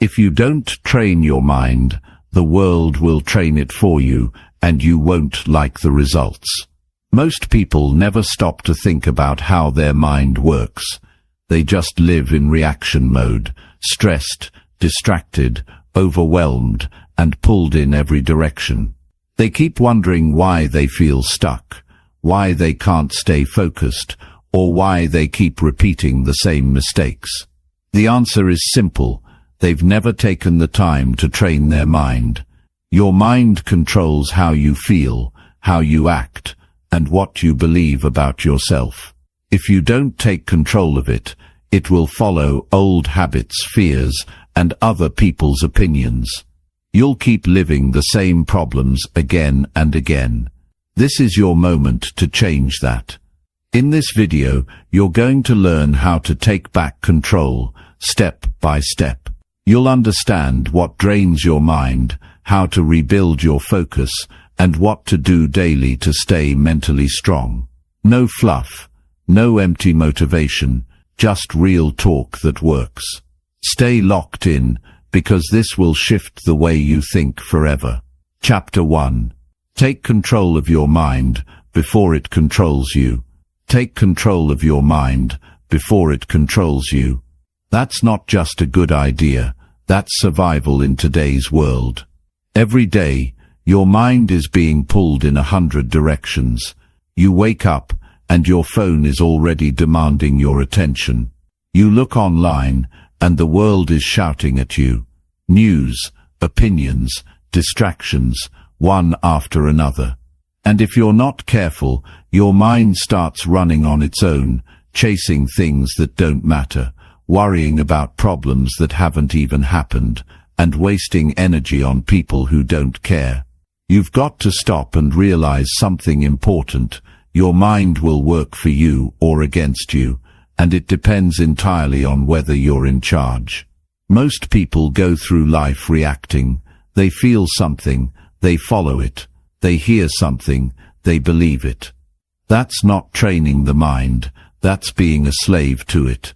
If you don't train your mind, the world will train it for you, and you won't like the results. Most people never stop to think about how their mind works. They just live in reaction mode, stressed, distracted, overwhelmed, and pulled in every direction. They keep wondering why they feel stuck, why they can't stay focused, or why they keep repeating the same mistakes. The answer is simple. They've never taken the time to train their mind. Your mind controls how you feel, how you act, and what you believe about yourself. If you don't take control of it, it will follow old habits, fears, and other people's opinions. You'll keep living the same problems again and again. This is your moment to change that. In this video, you're going to learn how to take back control, step by step. You'll understand what drains your mind, how to rebuild your focus, and what to do daily to stay mentally strong. No fluff, no empty motivation, just real talk that works. Stay locked in, because this will shift the way you think forever. Chapter 1. Take control of your mind before it controls you. Take control of your mind before it controls you. That's not just a good idea, that's survival in today's world. Every day, your mind is being pulled in 100 directions. You wake up, and your phone is already demanding your attention. You look online, and the world is shouting at you. News, opinions, distractions, one after another. And if you're not careful, your mind starts running on its own, chasing things that don't matter, worrying about problems that haven't even happened, and wasting energy on people who don't care. You've got to stop and realize something important. Your mind will work for you or against you, and it depends entirely on whether you're in charge. Most people go through life reacting. They feel something, they follow it. They hear something, they believe it. That's not training the mind, that's being a slave to it.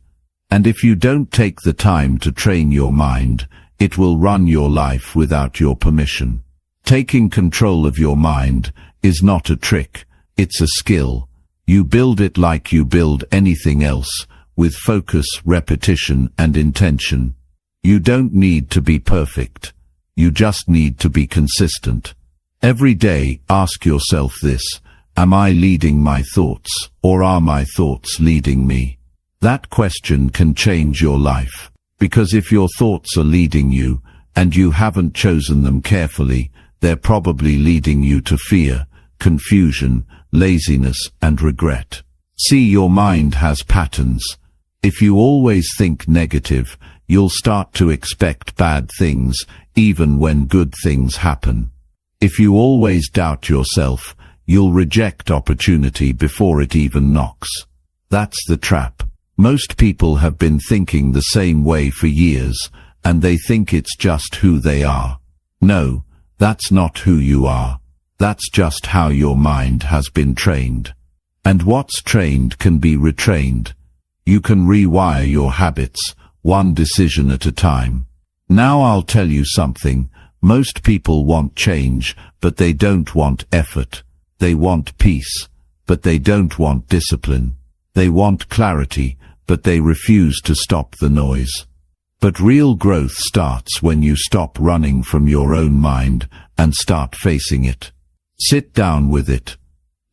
And if you don't take the time to train your mind, it will run your life without your permission. Taking control of your mind is not a trick, it's a skill. You build it like you build anything else, with focus, repetition, and intention. You don't need to be perfect. You just need to be consistent. Every day, ask yourself this: am I leading my thoughts, or are my thoughts leading me? That question can change your life, because if your thoughts are leading you, and you haven't chosen them carefully, they're probably leading you to fear, confusion, laziness, and regret. See, your mind has patterns. If you always think negative, you'll start to expect bad things, even when good things happen. If you always doubt yourself, you'll reject opportunity before it even knocks. That's the trap. Most people have been thinking the same way for years, and they think it's just who they are. No, that's not who you are. That's just how your mind has been trained. And what's trained can be retrained. You can rewire your habits, one decision at a time. Now I'll tell you something. Most people want change, but they don't want effort. They want peace, but they don't want discipline. They want clarity, but they refuse to stop the noise. But real growth starts when you stop running from your own mind and start facing it. Sit down with it.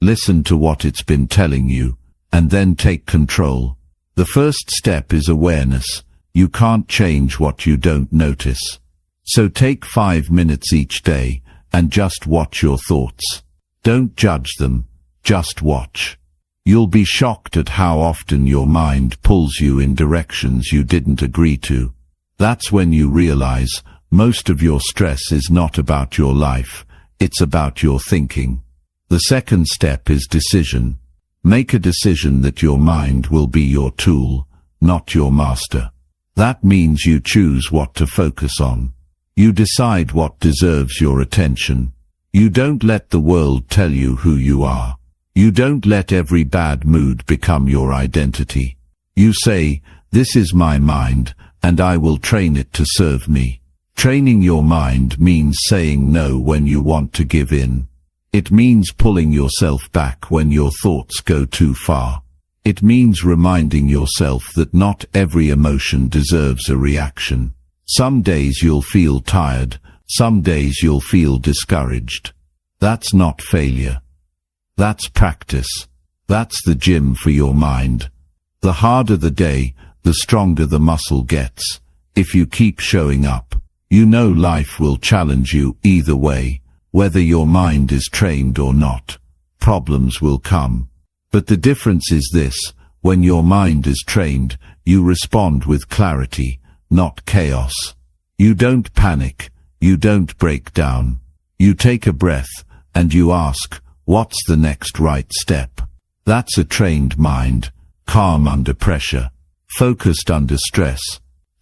Listen to what it's been telling you, and then take control. The first step is awareness. You can't change what you don't notice. So take 5 minutes each day, and just watch your thoughts. Don't judge them, just watch. You'll be shocked at how often your mind pulls you in directions you didn't agree to. That's when you realize most of your stress is not about your life, it's about your thinking. The second step is decision. Make a decision that your mind will be your tool, not your master. That means you choose what to focus on. You decide what deserves your attention. You don't let the world tell you who you are. You don't let every bad mood become your identity. You say, "This is my mind, and I will train it to serve me. Training your mind means saying no when you want to give in. It means pulling yourself back when your thoughts go too far. It means reminding yourself that not every emotion deserves a reaction. Some days you'll feel tired, some days you'll feel discouraged. That's not failure. That's practice. That's the gym for your mind. The harder the day, the stronger the muscle gets. If you keep showing up, you know life will challenge you either way. Whether your mind is trained or not, problems will come. But the difference is this: when your mind is trained, you respond with clarity, not chaos. You don't panic, you don't break down. You take a breath, and you ask, what's the next right step? That's a trained mind, calm under pressure, focused under stress,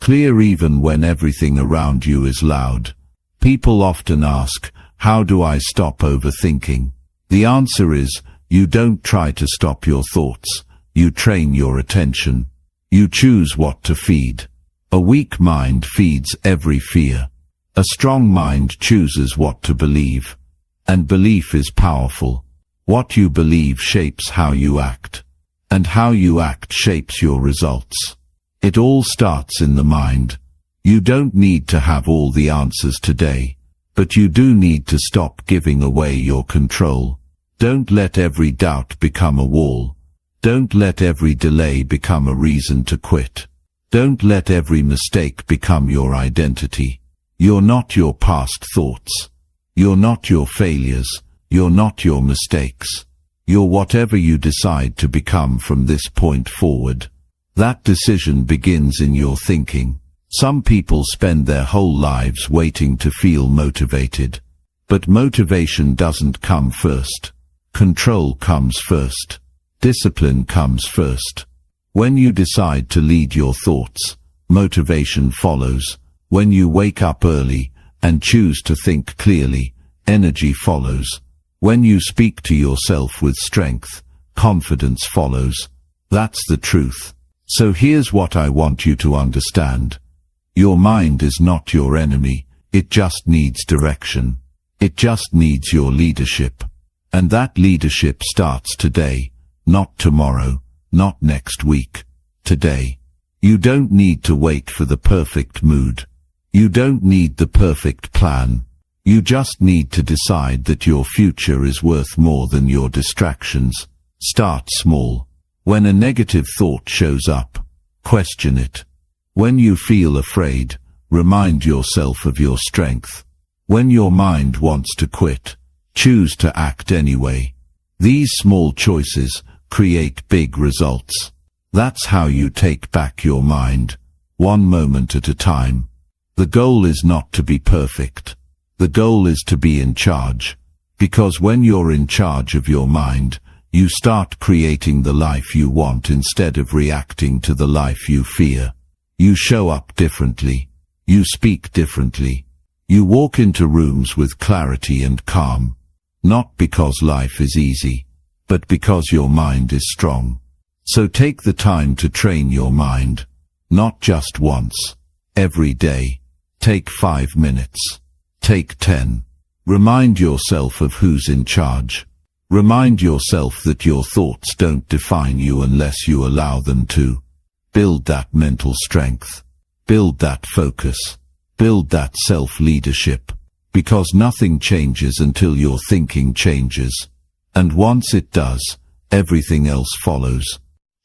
clear even when everything around you is loud. People often ask, how do I stop overthinking? The answer is, you don't try to stop your thoughts, you train your attention. You choose what to feed. A weak mind feeds every fear. A strong mind chooses what to believe. And belief is powerful. What you believe shapes how you act. And how you act shapes your results. It all starts in the mind. You don't need to have all the answers today, but you do need to stop giving away your control. Don't let every doubt become a wall. Don't let every delay become a reason to quit. Don't let every mistake become your identity. You're not your past thoughts. You're not your failures. You're not your mistakes. You're whatever you decide to become from this point forward. That decision begins in your thinking. Some people spend their whole lives waiting to feel motivated. But motivation doesn't come first. Control comes first. Discipline comes first. When you decide to lead your thoughts, motivation follows. When you wake up early and choose to think clearly, energy follows. When you speak to yourself with strength, confidence follows. That's the truth. So here's what I want you to understand. Your mind is not your enemy. It just needs direction. It just needs your leadership. And that leadership starts today, not tomorrow, not next week. Today. You don't need to wait for the perfect mood. You don't need the perfect plan. You just need to decide that your future is worth more than your distractions. Start small. When a negative thought shows up, question it. When you feel afraid, remind yourself of your strength. When your mind wants to quit, choose to act anyway. These small choices create big results. That's how you take back your mind, one moment at a time. The goal is not to be perfect. The goal is to be in charge. Because when you're in charge of your mind, you start creating the life you want instead of reacting to the life you fear. You show up differently. You speak differently. You walk into rooms with clarity and calm. Not because life is easy, but because your mind is strong. So take the time to train your mind. Not just once. Every day. Take 5 minutes. Take 10. Remind yourself of who's in charge. Remind yourself that your thoughts don't define you unless you allow them to. Build that mental strength. Build that focus. Build that self-leadership. Because nothing changes until your thinking changes. And once it does, everything else follows.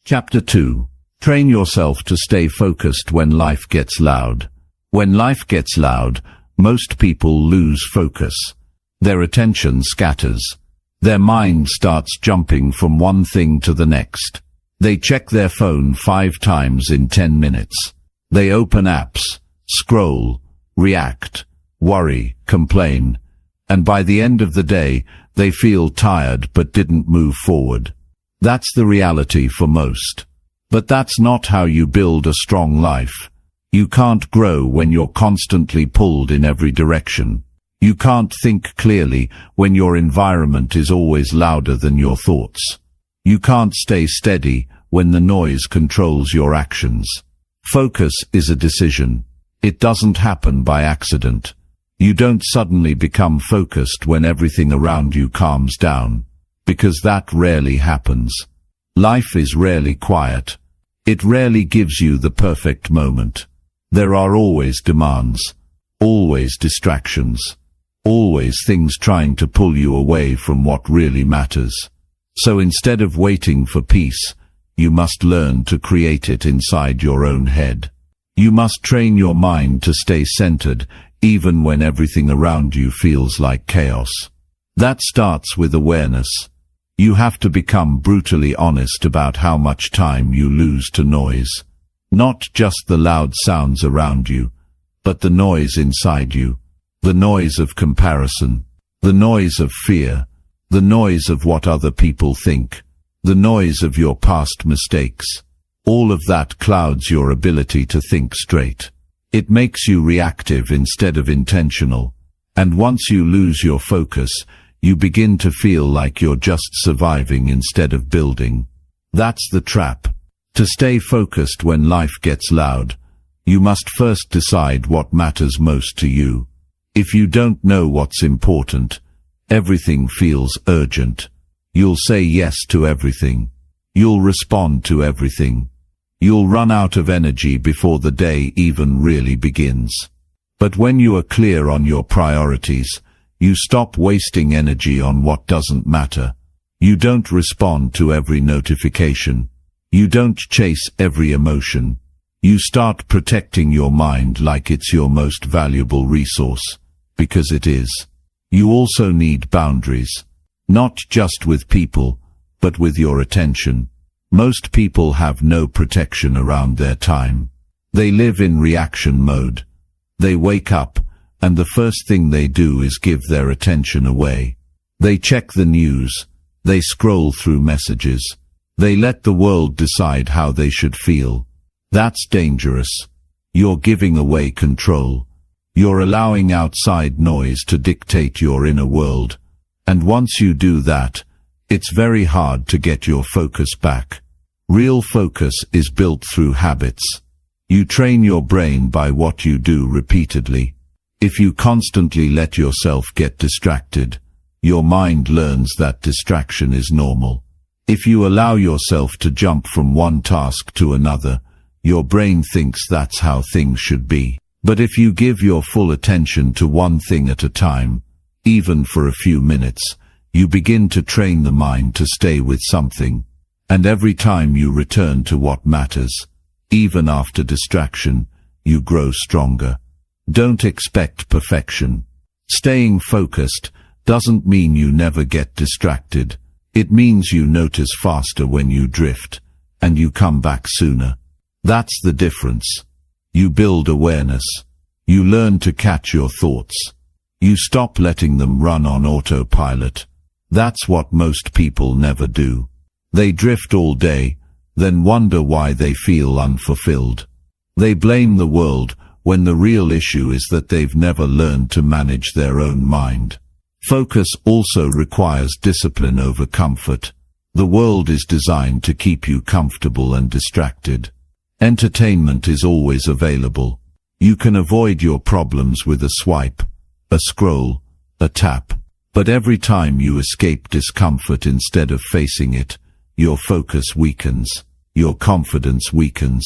Chapter 2. Train yourself to stay focused when life gets loud. When life gets loud, most people lose focus. Their attention scatters. Their mind starts jumping from one thing to the next. They check their phone 5 times in 10 minutes. They open apps, scroll, react, worry, complain. And by the end of the day, they feel tired but didn't move forward. That's the reality for most. But that's not how you build a strong life. You can't grow when you're constantly pulled in every direction. You can't think clearly when your environment is always louder than your thoughts. You can't stay steady when the noise controls your actions. Focus is a decision. It doesn't happen by accident. You don't suddenly become focused when everything around you calms down, because that rarely happens. Life is rarely quiet. It rarely gives you the perfect moment. There are always demands, always distractions, always things trying to pull you away from what really matters. So instead of waiting for peace, you must learn to create it inside your own head. You must train your mind to stay centered, even when everything around you feels like chaos. That starts with awareness. You have to become brutally honest about how much time you lose to noise. Not just the loud sounds around you, but the noise inside you. The noise of comparison, the noise of fear, the noise of what other people think, the noise of your past mistakes. All of that clouds your ability to think straight. It makes you reactive instead of intentional. And once you lose your focus, you begin to feel like you're just surviving instead of building. That's the trap. To stay focused when life gets loud, you must first decide what matters most to you. If you don't know what's important, everything feels urgent. You'll say yes to everything. You'll respond to everything. You'll run out of energy before the day even really begins. But when you are clear on your priorities, you stop wasting energy on what doesn't matter. You don't respond to every notification. You don't chase every emotion. You start protecting your mind like it's your most valuable resource, because it is. You also need boundaries. Not just with people, but with your attention. Most people have no protection around their time. They live in reaction mode. They wake up, and the first thing they do is give their attention away. They check the news. They scroll through messages. They let the world decide how they should feel. That's dangerous. You're giving away control. You're allowing outside noise to dictate your inner world. And once you do that, it's very hard to get your focus back. Real focus is built through habits. You train your brain by what you do repeatedly. If you constantly let yourself get distracted, your mind learns that distraction is normal. If you allow yourself to jump from one task to another, your brain thinks that's how things should be. But if you give your full attention to one thing at a time, even for a few minutes, you begin to train the mind to stay with something. And every time you return to what matters, even after distraction, you grow stronger. Don't expect perfection. Staying focused doesn't mean you never get distracted. It means you notice faster when you drift, and you come back sooner. That's the difference. You build awareness. You learn to catch your thoughts. You stop letting them run on autopilot. That's what most people never do. They drift all day, then wonder why they feel unfulfilled. They blame the world when the real issue is that they've never learned to manage their own mind. Focus also requires discipline over comfort. The world is designed to keep you comfortable and distracted. Entertainment is always available. You can avoid your problems with a swipe, a scroll, a tap. But every time you escape discomfort instead of facing it, your focus weakens, your confidence weakens,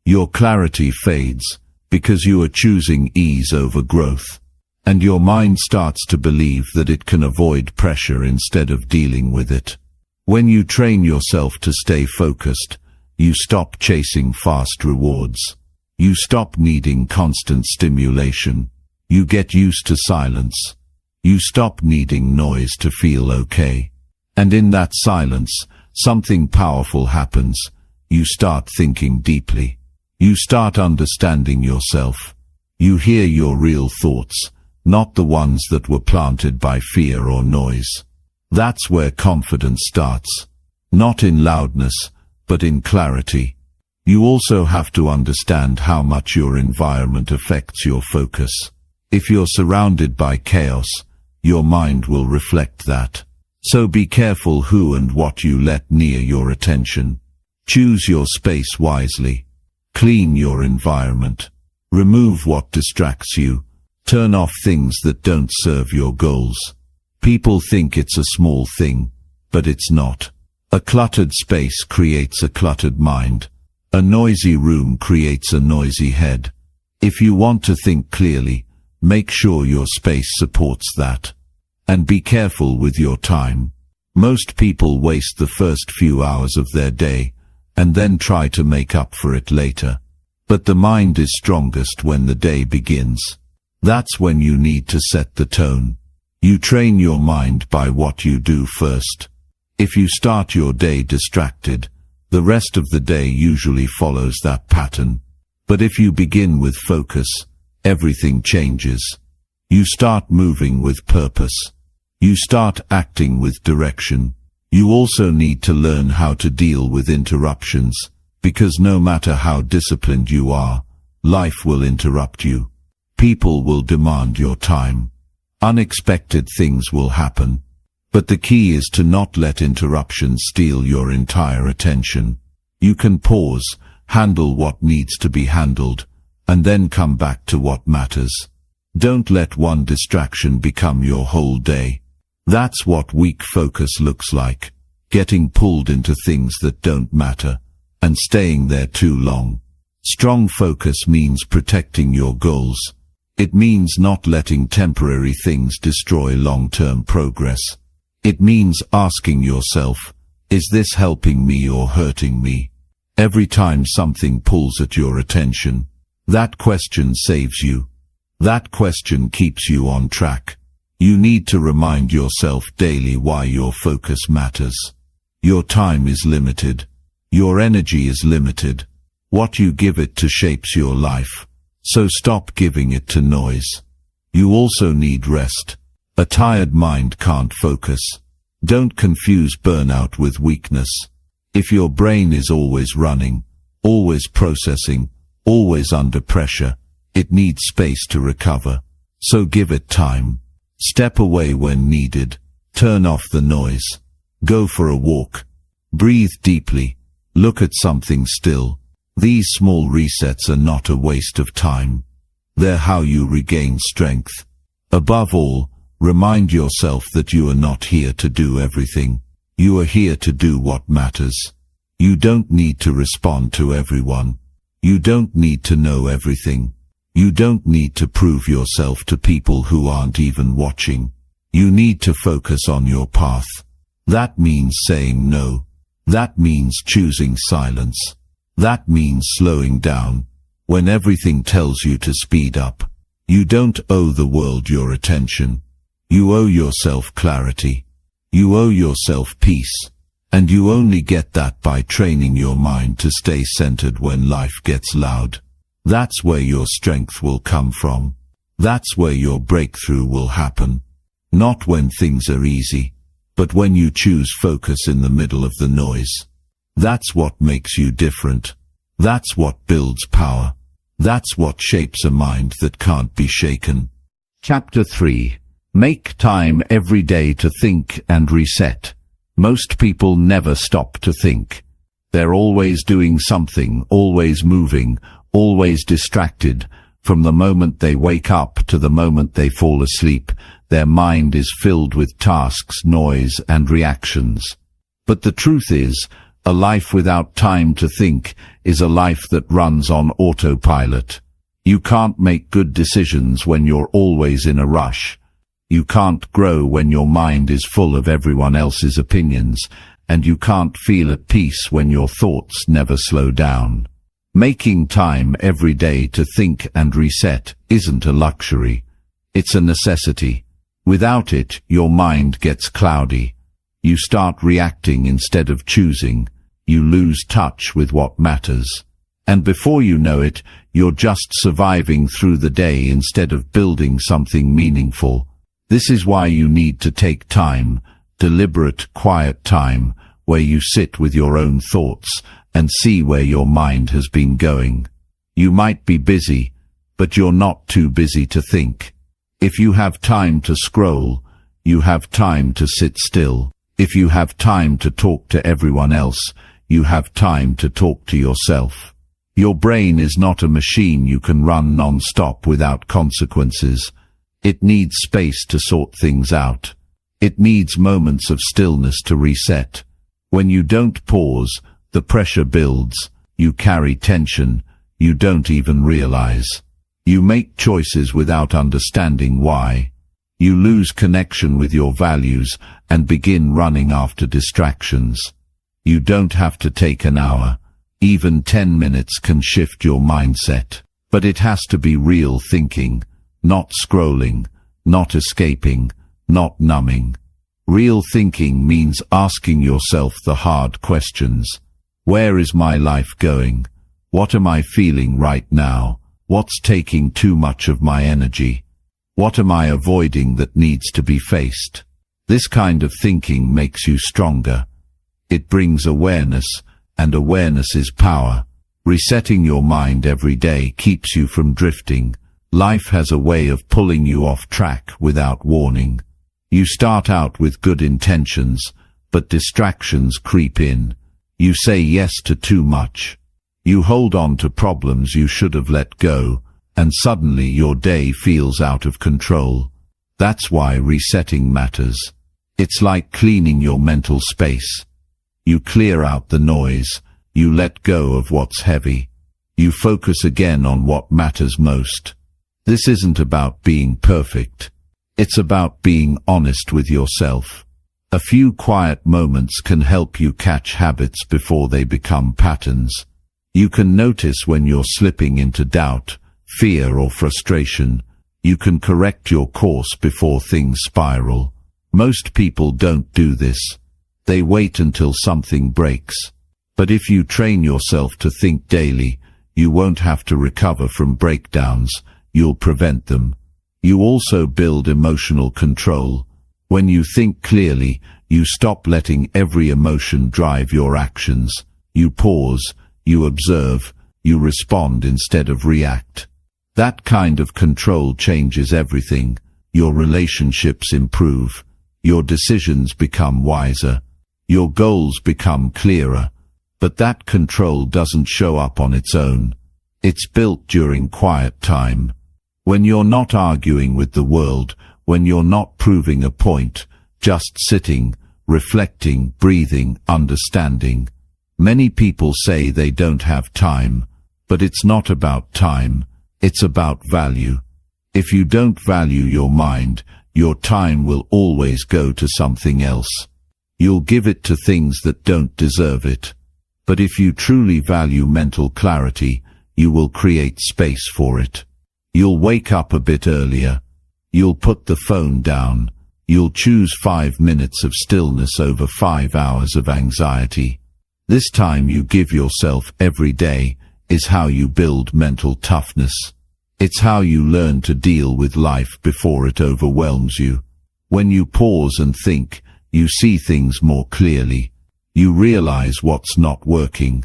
your clarity fades, because you are choosing ease over growth. And your mind starts to believe that it can avoid pressure instead of dealing with it. When you train yourself to stay focused, you stop chasing fast rewards. You stop needing constant stimulation. You get used to silence. You stop needing noise to feel okay. And in that silence, something powerful happens. You start thinking deeply. You start understanding yourself. You hear your real thoughts, not the ones that were planted by fear or noise. That's where confidence starts. Not in loudness, but in clarity. You also have to understand how much your environment affects your focus. If you're surrounded by chaos, your mind will reflect that. So be careful who and what you let near your attention. Choose your space wisely. Clean your environment. Remove what distracts you. Turn off things that don't serve your goals. People think it's a small thing, but it's not. A cluttered space creates a cluttered mind. A noisy room creates a noisy head. If you want to think clearly, make sure your space supports that. And be careful with your time. Most people waste the first few hours of their day, and then try to make up for it later. But the mind is strongest when the day begins. That's when you need to set the tone. You train your mind by what you do first. If you start your day distracted, the rest of the day usually follows that pattern. But if you begin with focus, everything changes. You start moving with purpose. You start acting with direction. You also need to learn how to deal with interruptions, because no matter how disciplined you are, life will interrupt you. People will demand your time. Unexpected things will happen. But the key is to not let interruptions steal your entire attention. You can pause, handle what needs to be handled, and then come back to what matters. Don't let one distraction become your whole day. That's what weak focus looks like, getting pulled into things that don't matter, and staying there too long. Strong focus means protecting your goals. It means not letting temporary things destroy long-term progress. It means asking yourself, is this helping me or hurting me? Every time something pulls at your attention, that question saves you. That question keeps you on track. You need to remind yourself daily why your focus matters. Your time is limited. Your energy is limited. What you give it to shapes your life. So stop giving it to noise. You also need rest. A tired mind can't focus. Don't confuse burnout with weakness. If your brain is always running, always processing, always under pressure, it needs space to recover. So give it time. Step away when needed. Turn off the noise. Go for a walk. Breathe deeply. Look at something still. These small resets are not a waste of time. They're how you regain strength. Above all, remind yourself that you are not here to do everything. You are here to do what matters. You don't need to respond to everyone. You don't need to know everything. You don't need to prove yourself to people who aren't even watching. You need to focus on your path. That means saying no. That means choosing silence. That means slowing down. When everything tells you to speed up, you don't owe the world your attention. You owe yourself clarity. You owe yourself peace. And you only get that by training your mind to stay centered when life gets loud. That's where your strength will come from. That's where your breakthrough will happen. Not when things are easy, but when you choose focus in the middle of the noise. That's what makes you different. That's what builds power. That's what shapes a mind that can't be shaken. Chapter 3. Make time every day to think and reset. Most people never stop to think. They're always doing something, always moving, always distracted. From the moment they wake up to the moment they fall asleep, their mind is filled with tasks, noise, and reactions. But the truth is, a life without time to think is a life that runs on autopilot. You can't make good decisions when you're always in a rush. You can't grow when your mind is full of everyone else's opinions, and you can't feel at peace when your thoughts never slow down. Making time every day to think and reset isn't a luxury. It's a necessity. Without it, your mind gets cloudy. You start reacting instead of choosing. You lose touch with what matters. And before you know it, you're just surviving through the day instead of building something meaningful. This is why you need to take time, deliberate, quiet time, where you sit with your own thoughts and see where your mind has been going. You might be busy, but you're not too busy to think. If you have time to scroll, you have time to sit still. If you have time to talk to everyone else, you have time to talk to yourself. Your brain is not a machine you can run non-stop without consequences. It needs space to sort things out. It needs moments of stillness to reset. When you don't pause, the pressure builds. You carry tension you don't even realize. You make choices without understanding why. You lose connection with your values and begin running after distractions. You don't have to take an hour. Even 10 minutes can shift your mindset. But it has to be real thinking, not scrolling, not escaping, not numbing. Real thinking means asking yourself the hard questions. Where is my life going? What am I feeling right now? What's taking too much of my energy? What am I avoiding that needs to be faced? This kind of thinking makes you stronger. It brings awareness, and awareness is power. Resetting your mind every day keeps you from drifting. Life has a way of pulling you off track without warning. You start out with good intentions, but distractions creep in. You say yes to too much. You hold on to problems you should have let go, and suddenly your day feels out of control. That's why resetting matters. It's like cleaning your mental space. You clear out the noise. You let go of what's heavy. You focus again on what matters most. This isn't about being perfect. It's about being honest with yourself. A few quiet moments can help you catch habits before they become patterns. You can notice when you're slipping into doubt, fear or frustration. You can correct your course before things spiral. Most people don't do this. They wait until something breaks. But if you train yourself to think daily, you won't have to recover from breakdowns, you'll prevent them. You also build emotional control. When you think clearly, you stop letting every emotion drive your actions. You pause, you observe, you respond instead of react. That kind of control changes everything. Your relationships improve. Your decisions become wiser. Your goals become clearer. But that control doesn't show up on its own. It's built during quiet time. When you're not arguing with the world, when you're not proving a point, just sitting, reflecting, breathing, understanding. Many people say they don't have time, but it's not about time, it's about value. If you don't value your mind, your time will always go to something else. You'll give it to things that don't deserve it. But if you truly value mental clarity, you will create space for it. You'll wake up a bit earlier. You'll put the phone down. You'll choose 5 minutes of stillness over 5 hours of anxiety. This time you give yourself every day is how you build mental toughness. It's how you learn to deal with life before it overwhelms you. When you pause and think, you see things more clearly. You realize what's not working.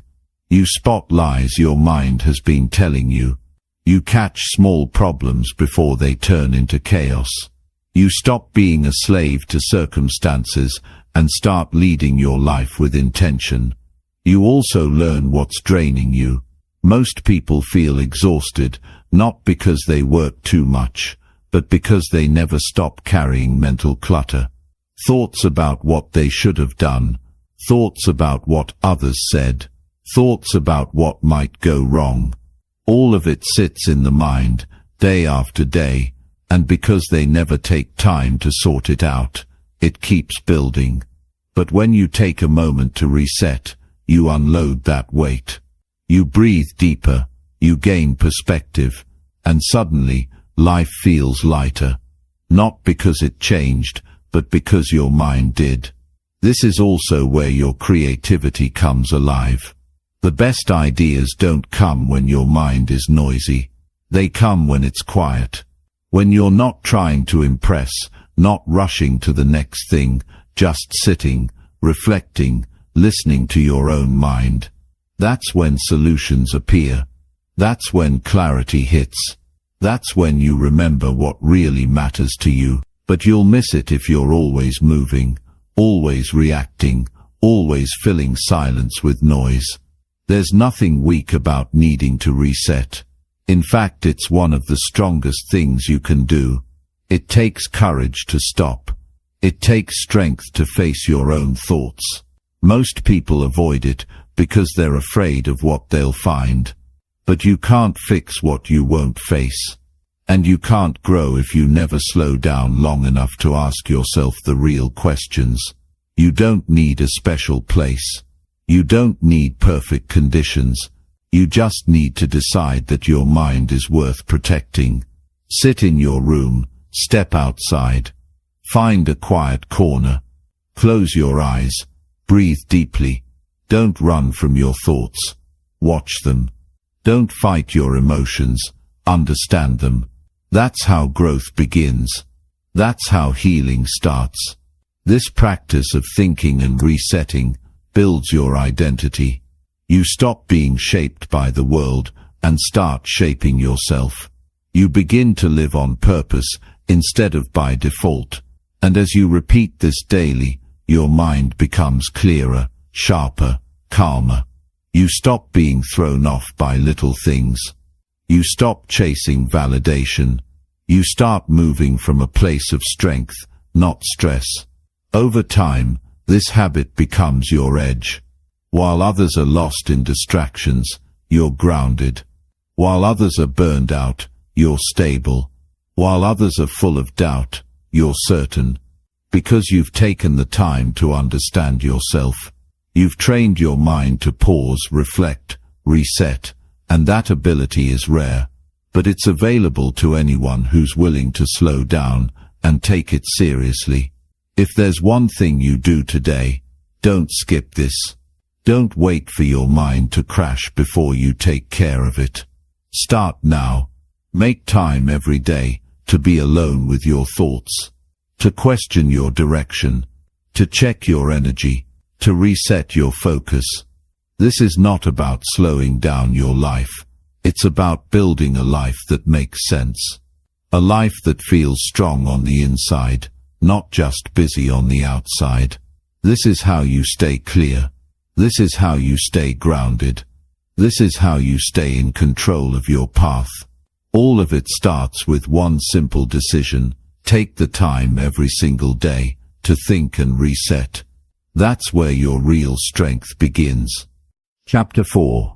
You spot lies your mind has been telling you. You catch small problems before they turn into chaos. You stop being a slave to circumstances and start leading your life with intention. You also learn what's draining you. Most people feel exhausted, not because they work too much, but because they never stop carrying mental clutter. Thoughts about what they should have done. Thoughts about what others said. Thoughts about what might go wrong. All of it sits in the mind, day after day, and because they never take time to sort it out, it keeps building. But when you take a moment to reset, you unload that weight. You breathe deeper, you gain perspective, and suddenly, life feels lighter. Not because it changed, but because your mind did. This is also where your creativity comes alive. The best ideas don't come when your mind is noisy. They come when it's quiet. When you're not trying to impress, not rushing to the next thing, just sitting, reflecting, listening to your own mind. That's when solutions appear. That's when clarity hits. That's when you remember what really matters to you. But you'll miss it if you're always moving, always reacting, always filling silence with noise. There's nothing weak about needing to reset. In fact, it's one of the strongest things you can do. It takes courage to stop. It takes strength to face your own thoughts. Most people avoid it because they're afraid of what they'll find. But you can't fix what you won't face. And you can't grow if you never slow down long enough to ask yourself the real questions. You don't need a special place. You don't need perfect conditions. You just need to decide that your mind is worth protecting. Sit in your room, step outside. Find a quiet corner. Close your eyes. Breathe deeply. Don't run from your thoughts. Watch them. Don't fight your emotions. Understand them. That's how growth begins. That's how healing starts. This practice of thinking and resetting builds your identity. You stop being shaped by the world and start shaping yourself. You begin to live on purpose instead of by default. And as you repeat this daily, your mind becomes clearer, sharper, calmer. You stop being thrown off by little things. You stop chasing validation. You start moving from a place of strength, not stress. Over time, this habit becomes your edge. While others are lost in distractions, you're grounded. While others are burned out, you're stable. While others are full of doubt, you're certain. Because you've taken the time to understand yourself. You've trained your mind to pause, reflect, reset, and that ability is rare. But it's available to anyone who's willing to slow down and take it seriously. If there's one thing you do today, don't skip this. Don't wait for your mind to crash before you take care of it. Start now. Make time every day to be alone with your thoughts, to question your direction, to check your energy, to reset your focus. This is not about slowing down your life. It's about building a life that makes sense. A life that feels strong on the inside, not just busy on the outside. This is how you stay clear. This is how you stay grounded. This is how you stay in control of your path. All of it starts with one simple decision. Take the time every single day to think and reset. That's where your real strength begins. Chapter 4.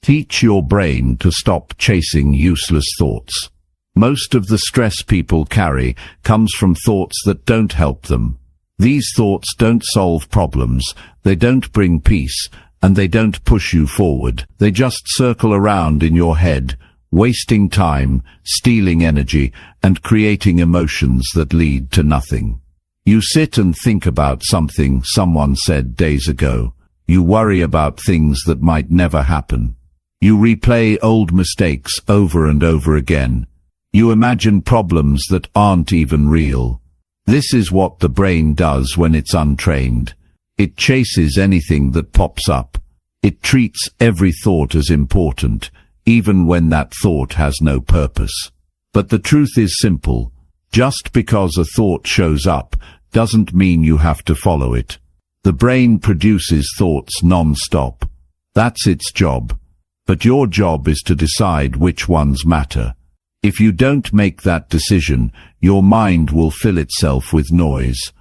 Teach your brain to stop chasing useless thoughts. Most of the stress people carry comes from thoughts that don't help them. These thoughts don't solve problems, they don't bring peace, and they don't push you forward. They just circle around in your head, wasting time, stealing energy, and creating emotions that lead to nothing. You sit and think about something someone said days ago. You worry about things that might never happen. You replay old mistakes over and over again. You imagine problems that aren't even real. This is what the brain does when it's untrained. It chases anything that pops up. It treats every thought as important, even when that thought has no purpose. But the truth is simple. Just because a thought shows up doesn't mean you have to follow it. The brain produces thoughts non-stop. That's its job. But your job is to decide which ones matter. If you don't make that decision, your mind will fill itself with noise.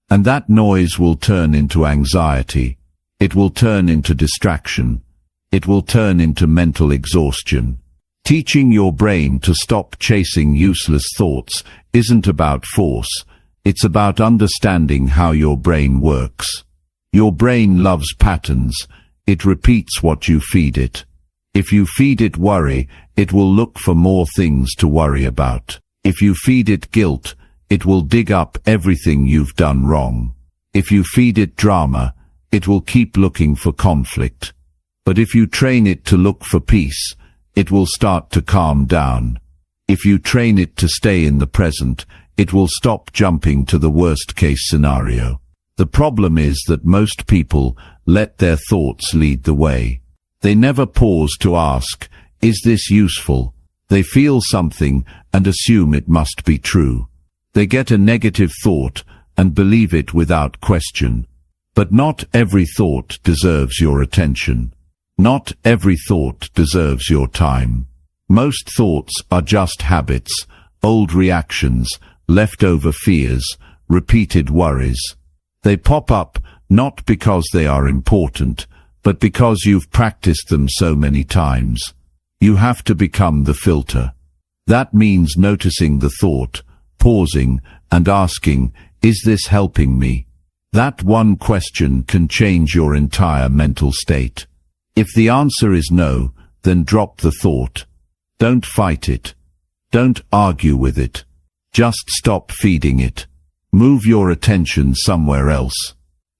And that noise will turn into anxiety. It will turn into distraction. It will turn into mental exhaustion. Teaching your brain to stop chasing useless thoughts isn't about force. It's about understanding how your brain works. Your brain loves patterns. It repeats what you feed it. If you feed it worry, it will look for more things to worry about. If you feed it guilt, it will dig up everything you've done wrong. If you feed it drama, it will keep looking for conflict. But if you train it to look for peace, it will start to calm down. If you train it to stay in the present, it will stop jumping to the worst-case scenario. The problem is that most people let their thoughts lead the way. They never pause to ask, is this useful? They feel something and assume it must be true. They get a negative thought and believe it without question. But not every thought deserves your attention. Not every thought deserves your time. Most thoughts are just habits, old reactions, leftover fears, repeated worries. They pop up not because they are important, but because you've practiced them so many times. You have to become the filter. That means noticing the thought, pausing, and asking, "Is this helping me?" That one question can change your entire mental state. If the answer is no, then drop the thought. Don't fight it. Don't argue with it. Just stop feeding it. Move your attention somewhere else.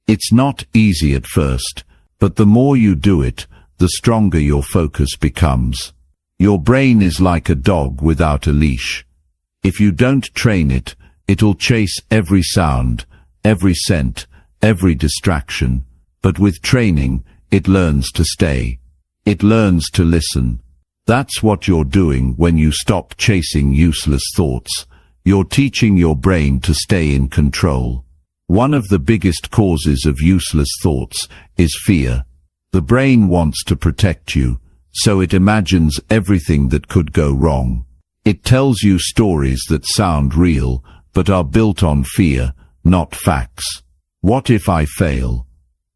It's not easy at first, but the more you do it, the stronger your focus becomes. Your brain is like a dog without a leash. If you don't train it, it'll chase every sound, every scent, every distraction. But with training, it learns to stay. It learns to listen. That's what you're doing when you stop chasing useless thoughts. You're teaching your brain to stay in control. One of the biggest causes of useless thoughts is fear. The brain wants to protect you, so it imagines everything that could go wrong. It tells you stories that sound real, but are built on fear, not facts. What if I fail?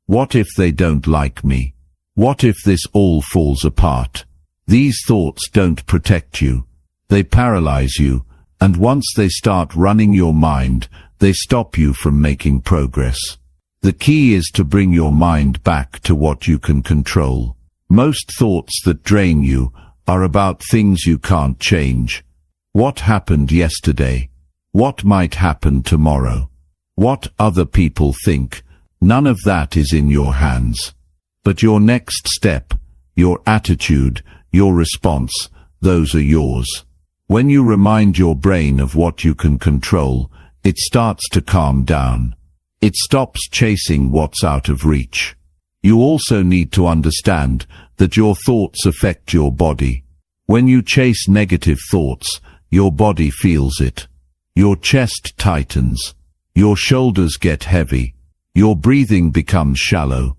What if they don't like me? What if this all falls apart? These thoughts don't protect you. They paralyze you, and once they start running your mind, they stop you from making progress. The key is to bring your mind back to what you can control. Most thoughts that drain you are about things you can't change. What happened yesterday? What might happen tomorrow? What other people think? None of that is in your hands. But your next step, your attitude, your response, those are yours. When you remind your brain of what you can control, it starts to calm down. It stops chasing what's out of reach. You also need to understand that your thoughts affect your body. When you chase negative thoughts, your body feels it. Your chest tightens. Your shoulders get heavy. Your breathing becomes shallow.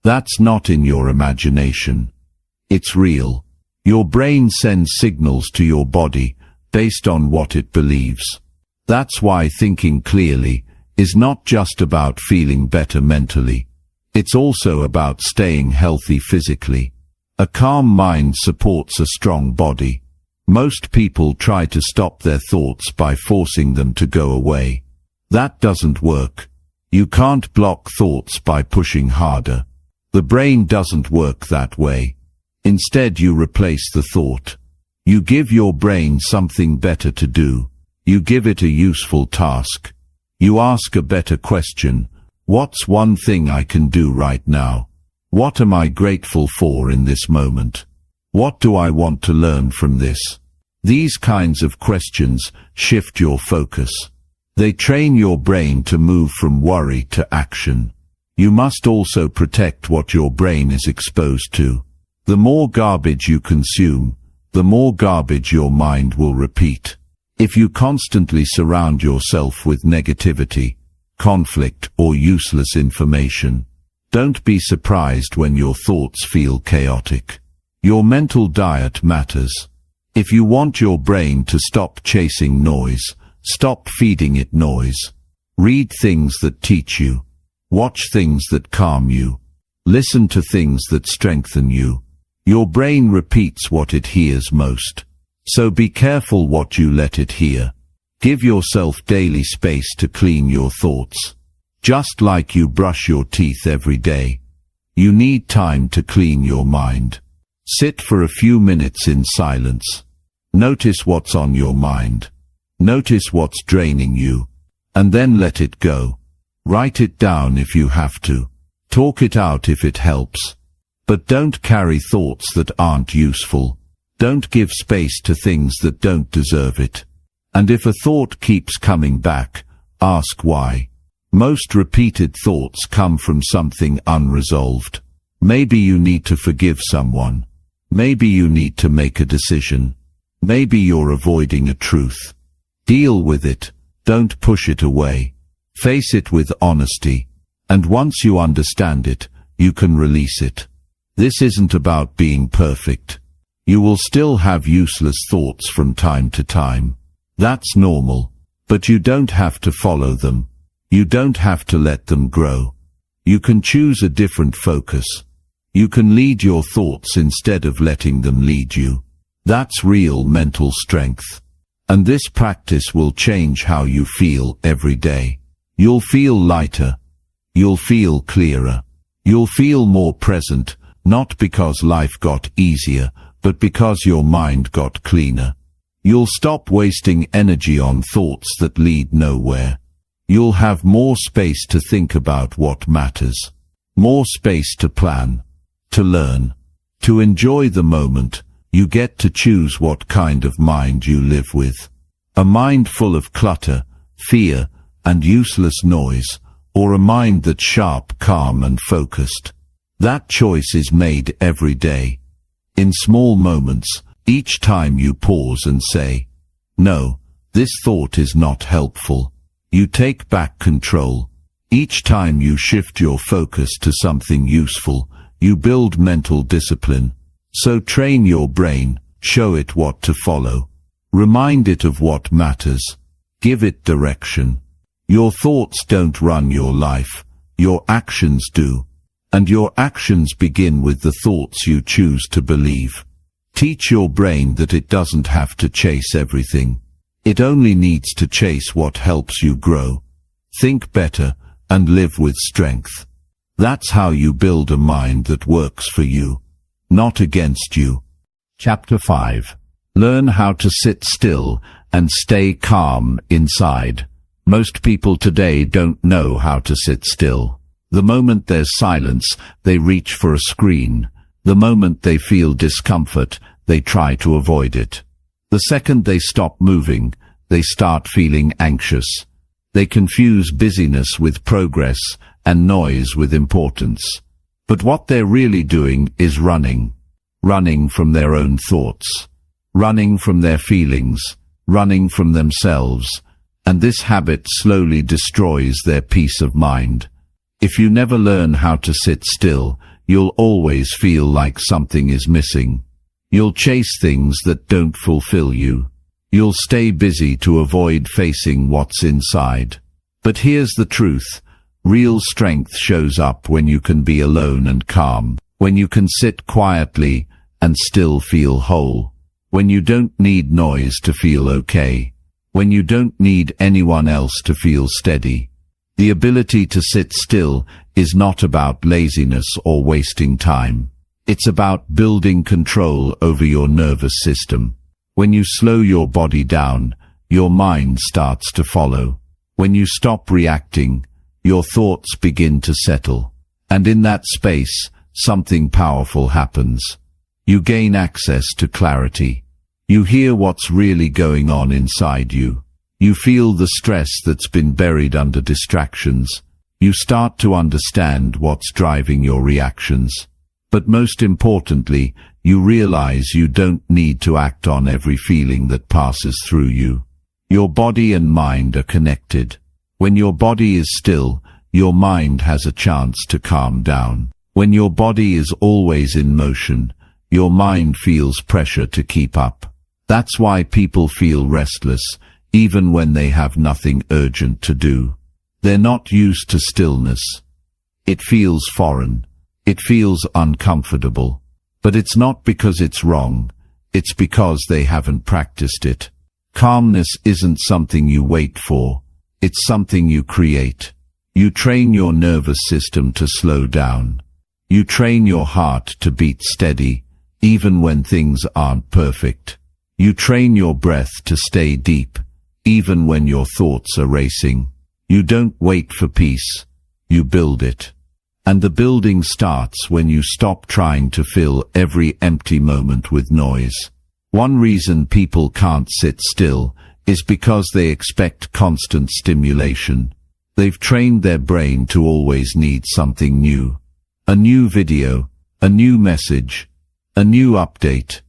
That's not in your imagination. It's real. Your brain sends signals to your body based on what it believes. That's why thinking clearly is not just about feeling better mentally. It's also about staying healthy physically. A calm mind supports a strong body. Most people try to stop their thoughts by forcing them to go away. That doesn't work. You can't block thoughts by pushing harder. The brain doesn't work that way. Instead, you replace the thought. You give your brain something better to do. You give it a useful task. You ask a better question. What's one thing I can do right now? What am I grateful for in this moment? What do I want to learn from this? These kinds of questions shift your focus. They train your brain to move from worry to action. You must also protect what your brain is exposed to. The more garbage you consume, the more garbage your mind will repeat. If you constantly surround yourself with negativity, conflict, or useless information, don't be surprised when your thoughts feel chaotic. Your mental diet matters. If you want your brain to stop chasing noise, stop feeding it noise. Read things that teach you. Watch things that calm you. Listen to things that strengthen you. Your brain repeats what it hears most. So be careful what you let it hear. Give yourself daily space to clean your thoughts. Just like you brush your teeth every day, you need time to clean your mind. Sit for a few minutes in silence. Notice what's on your mind. Notice what's draining you. And then let it go. Write it down if you have to. Talk it out if it helps. But don't carry thoughts that aren't useful. Don't give space to things that don't deserve it. And if a thought keeps coming back, ask why. Most repeated thoughts come from something unresolved. Maybe you need to forgive someone. Maybe you need to make a decision. Maybe you're avoiding a truth. Deal with it. Don't push it away. Face it with honesty. And once you understand it, you can release it. This isn't about being perfect. You will still have useless thoughts from time to time. That's normal. But you don't have to follow them. You don't have to let them grow. You can choose a different focus. You can lead your thoughts instead of letting them lead you. That's real mental strength. And this practice will change how you feel every day. You'll feel lighter. You'll feel clearer. You'll feel more present, not because life got easier, but because your mind got cleaner. You'll stop wasting energy on thoughts that lead nowhere. You'll have more space to think about what matters. More space to plan, to learn, to enjoy the moment. You get to choose what kind of mind you live with. A mind full of clutter, fear, and useless noise, or a mind that's sharp, calm, and focused. That choice is made every day. In small moments, each time you pause and say, "No, this thought is not helpful," you take back control. Each time you shift your focus to something useful, you build mental discipline. So train your brain, show it what to follow. Remind it of what matters. Give it direction. Your thoughts don't run your life, your actions do. And your actions begin with the thoughts you choose to believe. Teach your brain that it doesn't have to chase everything. It only needs to chase what helps you grow. Think better, and live with strength. That's how you build a mind that works for you, not against you. Chapter 5. Learn how to sit still and stay calm inside. Most people today don't know how to sit still. The moment there's silence, they reach for a screen. The moment they feel discomfort, they try to avoid it. The second they stop moving, they start feeling anxious. They confuse busyness with progress and noise with importance. But what they're really doing is running. Running from their own thoughts. Running from their feelings. Running from themselves. And this habit slowly destroys their peace of mind. If you never learn how to sit still, you'll always feel like something is missing. You'll chase things that don't fulfill you. You'll stay busy to avoid facing what's inside. But here's the truth. Real strength shows up when you can be alone and calm, when you can sit quietly and still feel whole, when you don't need noise to feel okay, when you don't need anyone else to feel steady. The ability to sit still is not about laziness or wasting time. It's about building control over your nervous system. When you slow your body down, your mind starts to follow. When you stop reacting, your thoughts begin to settle. And in that space, something powerful happens. You gain access to clarity. You hear what's really going on inside you. You feel the stress that's been buried under distractions. You start to understand what's driving your reactions. But most importantly, you realize you don't need to act on every feeling that passes through you. Your body and mind are connected. When your body is still, your mind has a chance to calm down. When your body is always in motion, your mind feels pressure to keep up. That's why people feel restless, even when they have nothing urgent to do. They're not used to stillness. It feels foreign. It feels uncomfortable. But it's not because it's wrong. It's because they haven't practiced it. Calmness isn't something you wait for. It's something you create. You train your nervous system to slow down. You train your heart to beat steady, even when things aren't perfect. You train your breath to stay deep, even when your thoughts are racing. You don't wait for peace. You build it. And the building starts when you stop trying to fill every empty moment with noise. One reason people can't sit still is because they expect constant stimulation. They've trained their brain to always need something new. A new video, a new message, a new update.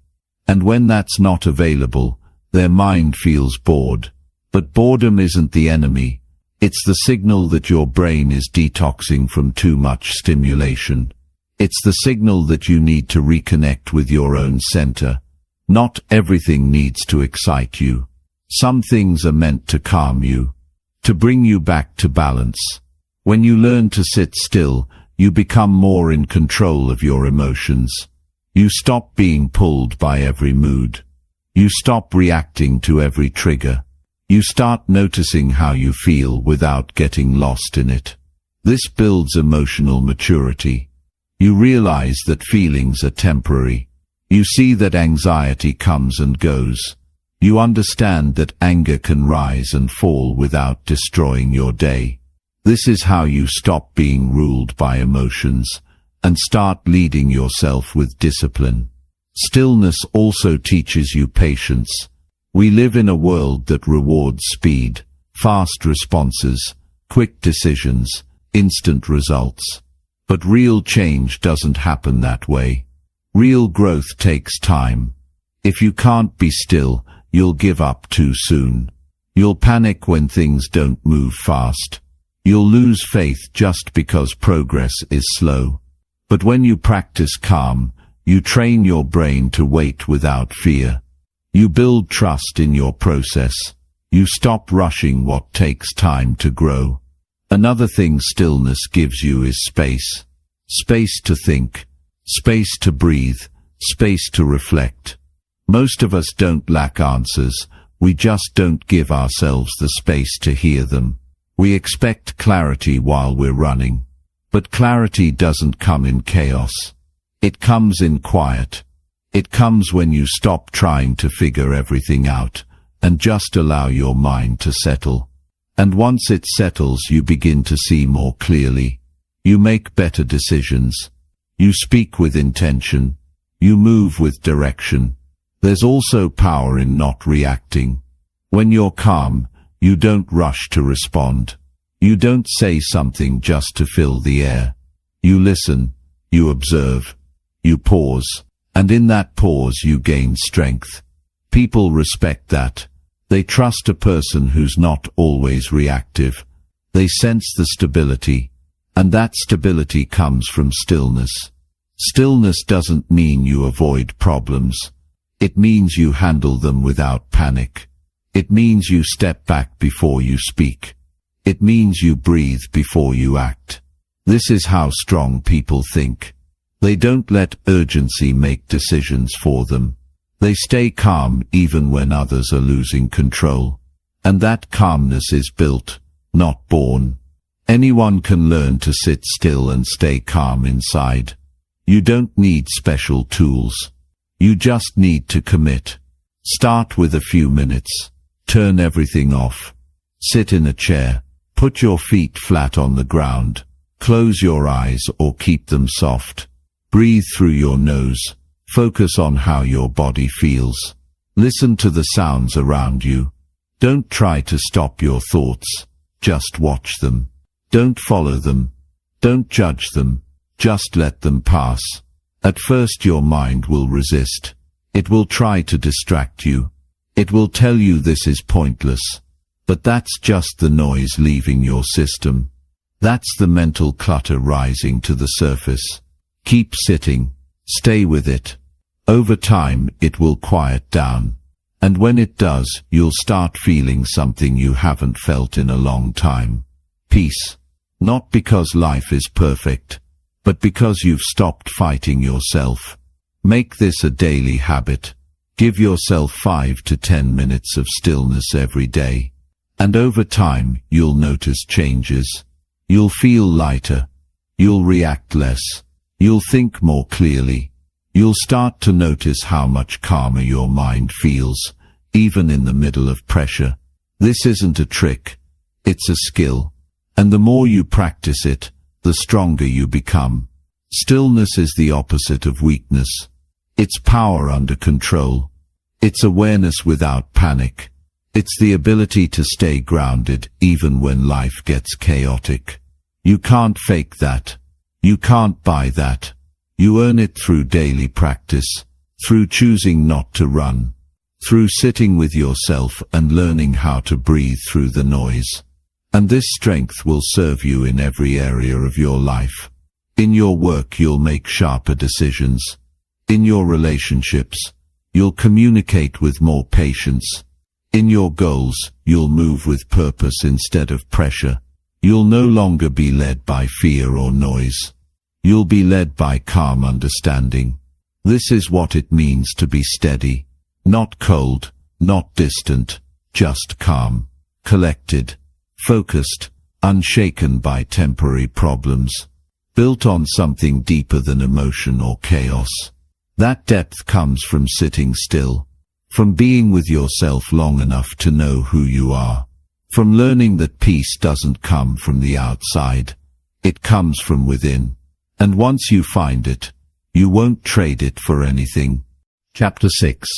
And when that's not available, their mind feels bored. But boredom isn't the enemy. It's the signal that your brain is detoxing from too much stimulation. It's the signal that you need to reconnect with your own center. Not everything needs to excite you. Some things are meant to calm you, to bring you back to balance. When you learn to sit still, you become more in control of your emotions. You stop being pulled by every mood. You stop reacting to every trigger. You start noticing how you feel without getting lost in it. This builds emotional maturity. You realize that feelings are temporary. You see that anxiety comes and goes. You understand that anger can rise and fall without destroying your day. This is how you stop being ruled by emotions and start leading yourself with discipline. Stillness also teaches you patience. We live in a world that rewards speed, fast responses, quick decisions, instant results. But real change doesn't happen that way. Real growth takes time. If you can't be still, you'll give up too soon. You'll panic when things don't move fast. You'll lose faith just because progress is slow. But when you practice calm, you train your brain to wait without fear. You build trust in your process. You stop rushing what takes time to grow. Another thing stillness gives you is space. Space to think. Space to breathe. Space to reflect. Most of us don't lack answers. We just don't give ourselves the space to hear them. We expect clarity while we're running. But clarity doesn't come in chaos. It comes in quiet. It comes when you stop trying to figure everything out and just allow your mind to settle. And once it settles, you begin to see more clearly. You make better decisions. You speak with intention. You move with direction. There's also power in not reacting. When you're calm, you don't rush to respond. You don't say something just to fill the air. You listen, you observe, you pause, and in that pause you gain strength. People respect that. They trust a person who's not always reactive. They sense the stability, and that stability comes from stillness. Stillness doesn't mean you avoid problems. It means you handle them without panic. It means you step back before you speak. It means you breathe before you act. This is how strong people think. They don't let urgency make decisions for them. They stay calm even when others are losing control. And that calmness is built, not born. Anyone can learn to sit still and stay calm inside. You don't need special tools. You just need to commit. Start with a few minutes. Turn everything off. Sit in a chair. Put your feet flat on the ground. Close your eyes or keep them soft. Breathe through your nose. Focus on how your body feels. Listen to the sounds around you. Don't try to stop your thoughts. Just watch them. Don't follow them. Don't judge them. Just let them pass. At first your mind will resist. It will try to distract you. It will tell you this is pointless. But that's just the noise leaving your system. That's the mental clutter rising to the surface. Keep sitting. Stay with it. Over time, it will quiet down. And when it does, you'll start feeling something you haven't felt in a long time. Peace. Not because life is perfect, but because you've stopped fighting yourself. Make this a daily habit. Give yourself 5 to 10 minutes of stillness every day. And over time, you'll notice changes. You'll feel lighter. You'll react less. You'll think more clearly. You'll start to notice how much calmer your mind feels, even in the middle of pressure. This isn't a trick. It's a skill. And the more you practice it, the stronger you become. Stillness is the opposite of weakness. It's power under control. It's awareness without panic. It's the ability to stay grounded even when life gets chaotic. You can't fake that. You can't buy that. You earn it through daily practice, through choosing not to run, through sitting with yourself and learning how to breathe through the noise. And this strength will serve you in every area of your life. In your work, you'll make sharper decisions. In your relationships, you'll communicate with more patience. In your goals, you'll move with purpose instead of pressure. You'll no longer be led by fear or noise. You'll be led by calm understanding. This is what it means to be steady. Not cold, not distant, just calm, collected, focused, unshaken by temporary problems, built on something deeper than emotion or chaos. That depth comes from sitting still, from being with yourself long enough to know who you are, from learning that peace doesn't come from the outside, it comes from within. And once you find it, you won't trade it for anything. Chapter 6.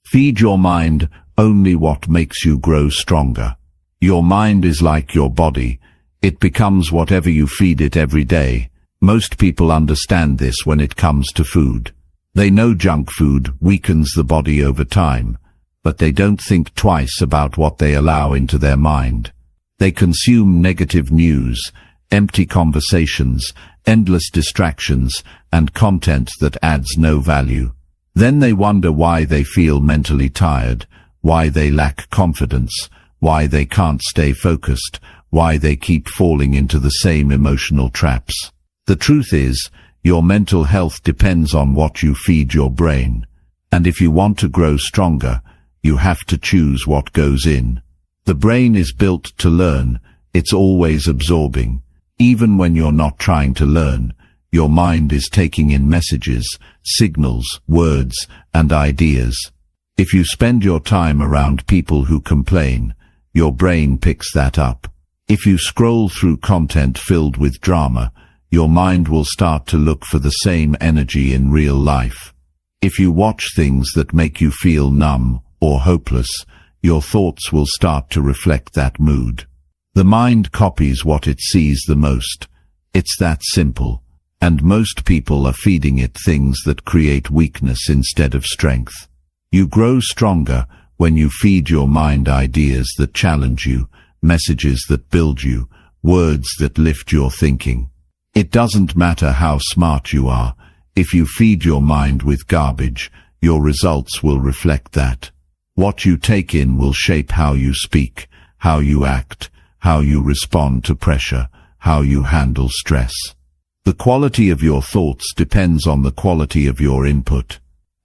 Feed your mind only what makes you grow stronger. Your mind is like your body. It becomes whatever you feed it every day. Most people understand this when it comes to food. They know junk food weakens the body over time, but they don't think twice about what they allow into their mind. They consume negative news, empty conversations, endless distractions, and content that adds no value. Then they wonder why they feel mentally tired, why they lack confidence, why they can't stay focused, why they keep falling into the same emotional traps. The truth is, your mental health depends on what you feed your brain. And if you want to grow stronger, you have to choose what goes in. The brain is built to learn. It's always absorbing. Even when you're not trying to learn, your mind is taking in messages, signals, words, and ideas. If you spend your time around people who complain, your brain picks that up. If you scroll through content filled with drama, your mind will start to look for the same energy in real life. If you watch things that make you feel numb or hopeless, your thoughts will start to reflect that mood. The mind copies what it sees the most. It's that simple. And most people are feeding it things that create weakness instead of strength. You grow stronger when you feed your mind ideas that challenge you, messages that build you, words that lift your thinking. It doesn't matter how smart you are. If you feed your mind with garbage, your results will reflect that. What you take in will shape how you speak, how you act, how you respond to pressure, how you handle stress. The quality of your thoughts depends on the quality of your input.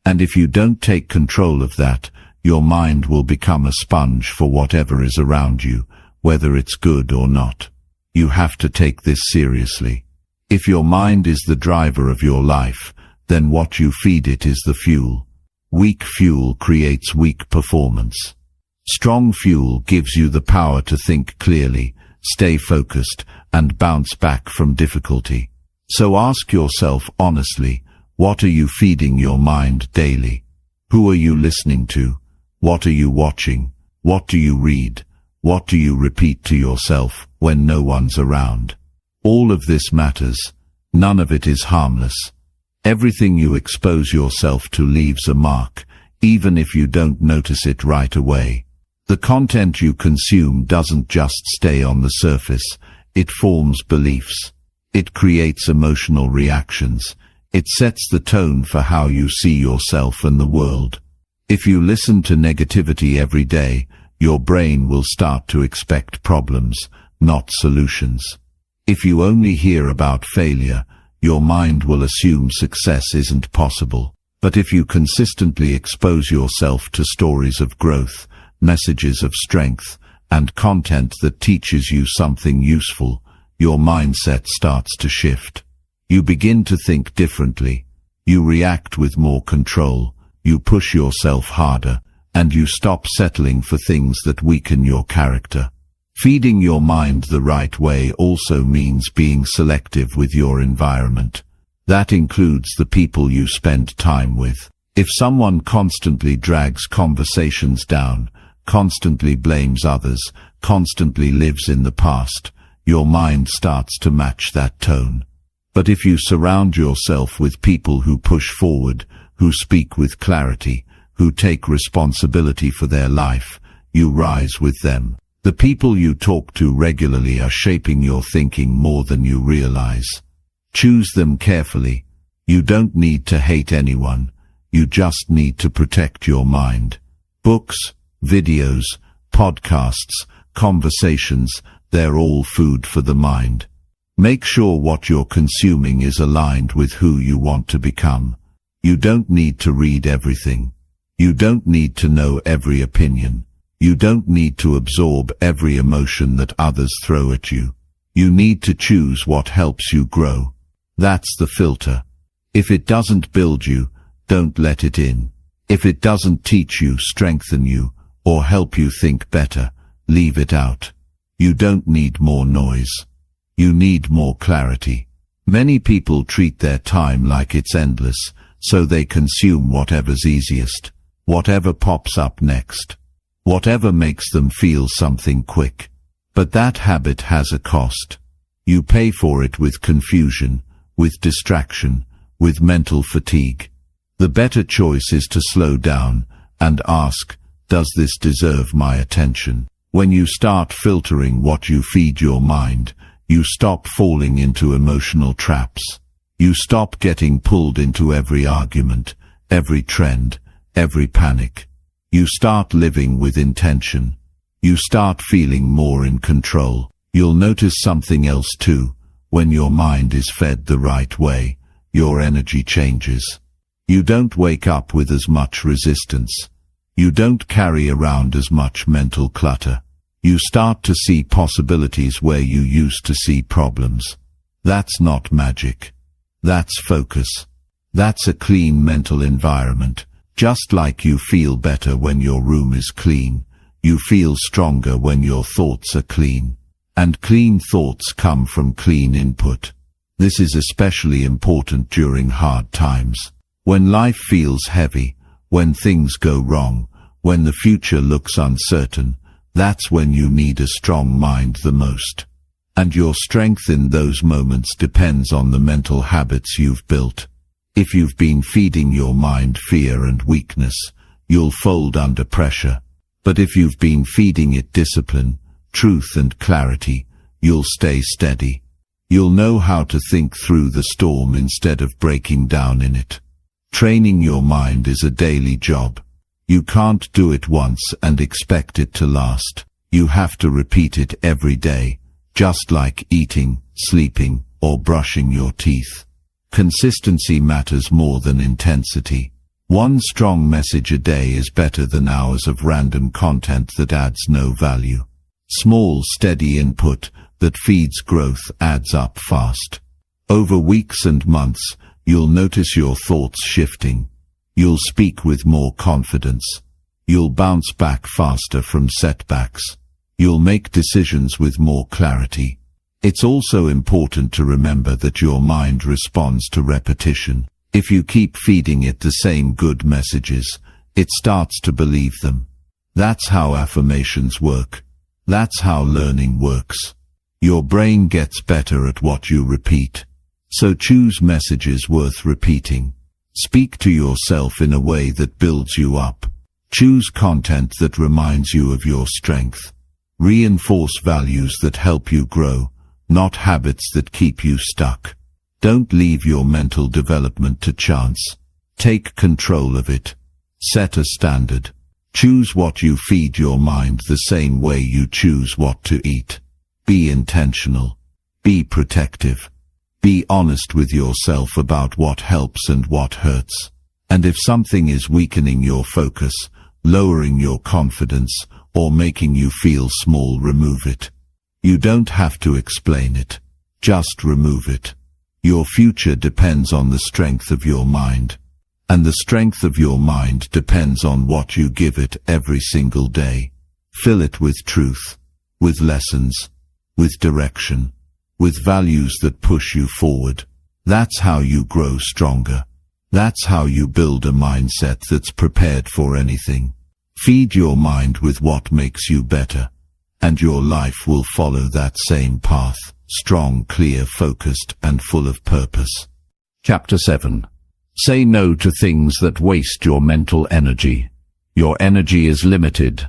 And if you don't take control of that, your mind will become a sponge for whatever is around you, whether it's good or not. You have to take this seriously. If your mind is the driver of your life, then what you feed it is the fuel. Weak fuel creates weak performance. Strong fuel gives you the power to think clearly, stay focused, and bounce back from difficulty. So ask yourself honestly, what are you feeding your mind daily? Who are you listening to? What are you watching? What do you read? What do you repeat to yourself when no one's around? All of this matters. None of it is harmless. Everything you expose yourself to leaves a mark, even if you don't notice it right away. The content you consume doesn't just stay on the surface. It forms beliefs. It creates emotional reactions. It sets the tone for how you see yourself and the world. If you listen to negativity every day, your brain will start to expect problems, not solutions. If you only hear about failure, your mind will assume success isn't possible. But if you consistently expose yourself to stories of growth, messages of strength, and content that teaches you something useful, your mindset starts to shift. You begin to think differently. You react with more control. You push yourself harder, and you stop settling for things that weaken your character. Feeding your mind the right way also means being selective with your environment. That includes the people you spend time with. If someone constantly drags conversations down, constantly blames others, constantly lives in the past, your mind starts to match that tone. But if you surround yourself with people who push forward, who speak with clarity, who take responsibility for their life, you rise with them. The people you talk to regularly are shaping your thinking more than you realize. Choose them carefully. You don't need to hate anyone. You just need to protect your mind. Books, videos, podcasts, conversations, they're all food for the mind. Make sure what you're consuming is aligned with who you want to become. You don't need to read everything. You don't need to know every opinion. You don't need to absorb every emotion that others throw at you. You need to choose what helps you grow. That's the filter. If it doesn't build you, don't let it in. If it doesn't teach you, strengthen you, or help you think better, leave it out. You don't need more noise. You need more clarity. Many people treat their time like it's endless, so they consume whatever's easiest, whatever pops up next, whatever makes them feel something quick. But that habit has a cost. You pay for it with confusion, with distraction, with mental fatigue. The better choice is to slow down and ask, does this deserve my attention? When you start filtering what you feed your mind, you stop falling into emotional traps. You stop getting pulled into every argument, every trend, every panic. You start living with intention. You start feeling more in control. You'll notice something else too. When your mind is fed the right way, your energy changes. You don't wake up with as much resistance. You don't carry around as much mental clutter. You start to see possibilities where you used to see problems. That's not magic. That's focus. That's a clean mental environment. Just like you feel better when your room is clean, you feel stronger when your thoughts are clean. And clean thoughts come from clean input. This is especially important during hard times. When life feels heavy, when things go wrong, when the future looks uncertain, that's when you need a strong mind the most. And your strength in those moments depends on the mental habits you've built. If you've been feeding your mind fear and weakness, you'll fold under pressure. But if you've been feeding it discipline, truth and clarity, you'll stay steady. You'll know how to think through the storm instead of breaking down in it. Training your mind is a daily job. You can't do it once and expect it to last. You have to repeat it every day, just like eating, sleeping, or brushing your teeth. Consistency matters more than intensity. One strong message a day is better than hours of random content that adds no value. Small, steady input that feeds growth adds up fast. Over weeks and months, you'll notice your thoughts shifting. You'll speak with more confidence. You'll bounce back faster from setbacks. You'll make decisions with more clarity. It's also important to remember that your mind responds to repetition. If you keep feeding it the same good messages, it starts to believe them. That's how affirmations work. That's how learning works. Your brain gets better at what you repeat. So choose messages worth repeating. Speak to yourself in a way that builds you up. Choose content that reminds you of your strength. Reinforce values that help you grow, not habits that keep you stuck. Don't leave your mental development to chance. Take control of it. Set a standard. Choose what you feed your mind the same way you choose what to eat. Be intentional. Be protective. Be honest with yourself about what helps and what hurts. And if something is weakening your focus, lowering your confidence, or making you feel small, remove it. You don't have to explain it. Just remove it. Your future depends on the strength of your mind. And the strength of your mind depends on what you give it every single day. Fill it with truth, with lessons, with direction, with values that push you forward. That's how you grow stronger. That's how you build a mindset that's prepared for anything. Feed your mind with what makes you better, and your life will follow that same path, strong, clear, focused, and full of purpose. Chapter 7. Say no to things that waste your mental energy. Your energy is limited.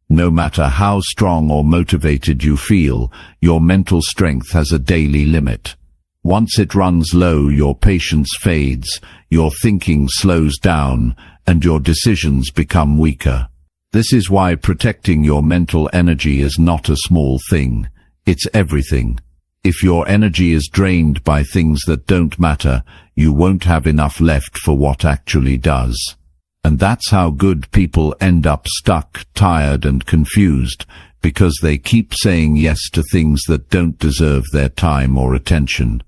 No matter how strong or motivated you feel, your mental strength has a daily limit. Once it runs low, your patience fades, your thinking slows down, and your decisions become weaker. This is why protecting your mental energy is not a small thing. It's everything. If your energy is drained by things that don't matter, you won't have enough left for what actually does. And that's how good people end up stuck, tired and confused, because they keep saying yes to things that don't deserve their time or attention.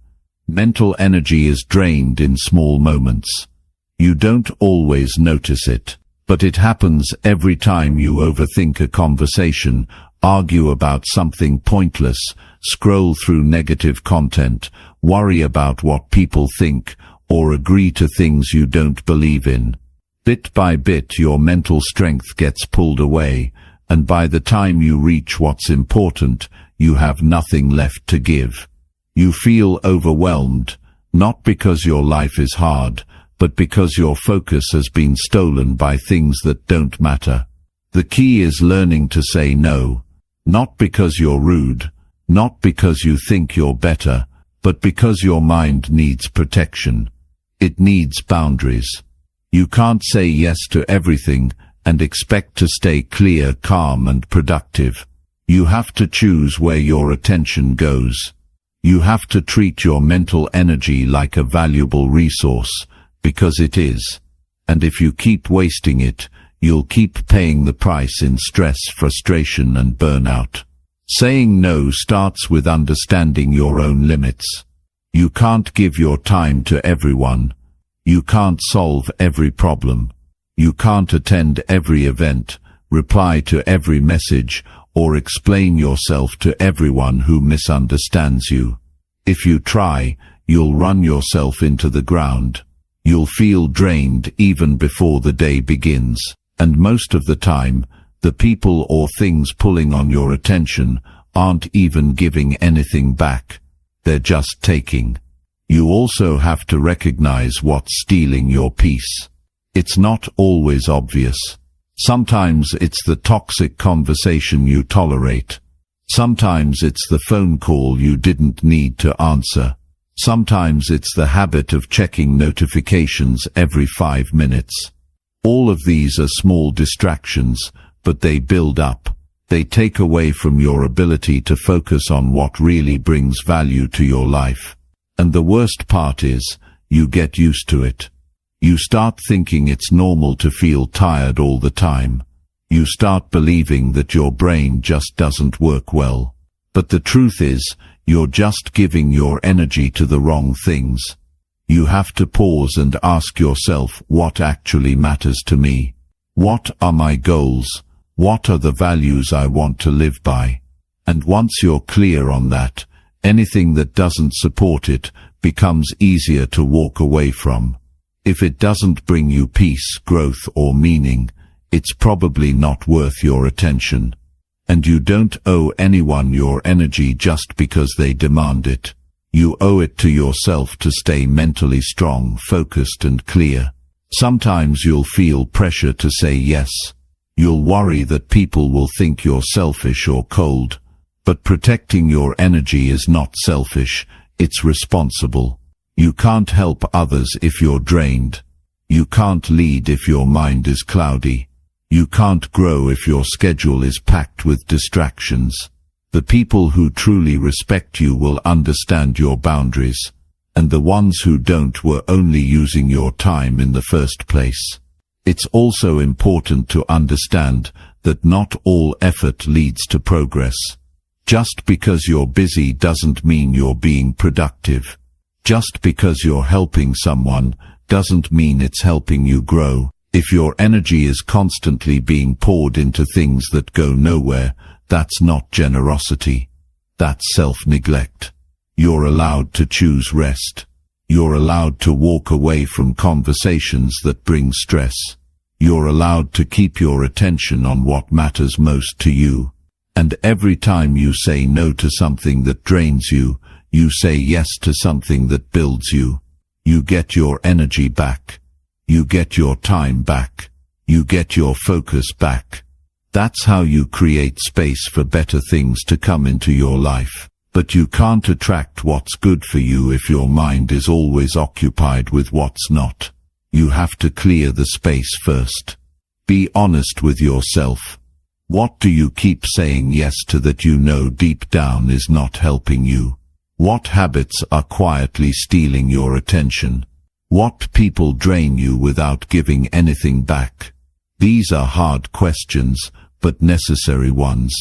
Mental energy is drained in small moments. You don't always notice it, but it happens every time you overthink a conversation, argue about something pointless, scroll through negative content, worry about what people think, or agree to things you don't believe in. Bit by bit your mental strength gets pulled away, and by the time you reach what's important, you have nothing left to give. You feel overwhelmed, not because your life is hard, but because your focus has been stolen by things that don't matter. The key is learning to say no, not because you're rude, not because you think you're better, but because your mind needs protection. It needs boundaries. You can't say yes to everything and expect to stay clear, calm and productive. You have to choose where your attention goes. You have to treat your mental energy like a valuable resource, because it is. And if you keep wasting it, you'll keep paying the price in stress, frustration and burnout. Saying no starts with understanding your own limits. You can't give your time to everyone. You can't solve every problem. You can't attend every event, reply to every message, or explain yourself to everyone who misunderstands you. If you try, you'll run yourself into the ground. You'll feel drained even before the day begins. And most of the time, the people or things pulling on your attention aren't even giving anything back. They're just taking. You also have to recognize what's stealing your peace. It's not always obvious. Sometimes it's the toxic conversation you tolerate. Sometimes it's the phone call you didn't need to answer. Sometimes it's the habit of checking notifications every 5 minutes. All of these are small distractions, but they build up. They take away from your ability to focus on what really brings value to your life. And the worst part is, you get used to it. You start thinking it's normal to feel tired all the time. You start believing that your brain just doesn't work well. But the truth is, you're just giving your energy to the wrong things. You have to pause and ask yourself, what actually matters to me? What are my goals? What are the values I want to live by? And once you're clear on that, anything that doesn't support it becomes easier to walk away from. If it doesn't bring you peace, growth or meaning, it's probably not worth your attention. And you don't owe anyone your energy just because they demand it. You owe it to yourself to stay mentally strong, focused and clear. Sometimes you'll feel pressure to say yes. You'll worry that people will think you're selfish or cold. But protecting your energy is not selfish, it's responsible. You can't help others if you're drained. You can't lead if your mind is cloudy. You can't grow if your schedule is packed with distractions. The people who truly respect you will understand your boundaries, and the ones who don't were only using your time in the first place. It's also important to understand that not all effort leads to progress. Just because you're busy doesn't mean you're being productive. Just because you're helping someone doesn't mean it's helping you grow. If your energy is constantly being poured into things that go nowhere, that's not generosity. That's self-neglect. You're allowed to choose rest. You're allowed to walk away from conversations that bring stress. You're allowed to keep your attention on what matters most to you. And every time you say no to something that drains you, you say yes to something that builds you. You get your energy back. You get your time back. You get your focus back. That's how you create space for better things to come into your life. But you can't attract what's good for you if your mind is always occupied with what's not. You have to clear the space first. Be honest with yourself. What do you keep saying yes to that you know deep down is not helping you? What habits are quietly stealing your attention? What people drain you without giving anything back? These are hard questions, but necessary ones.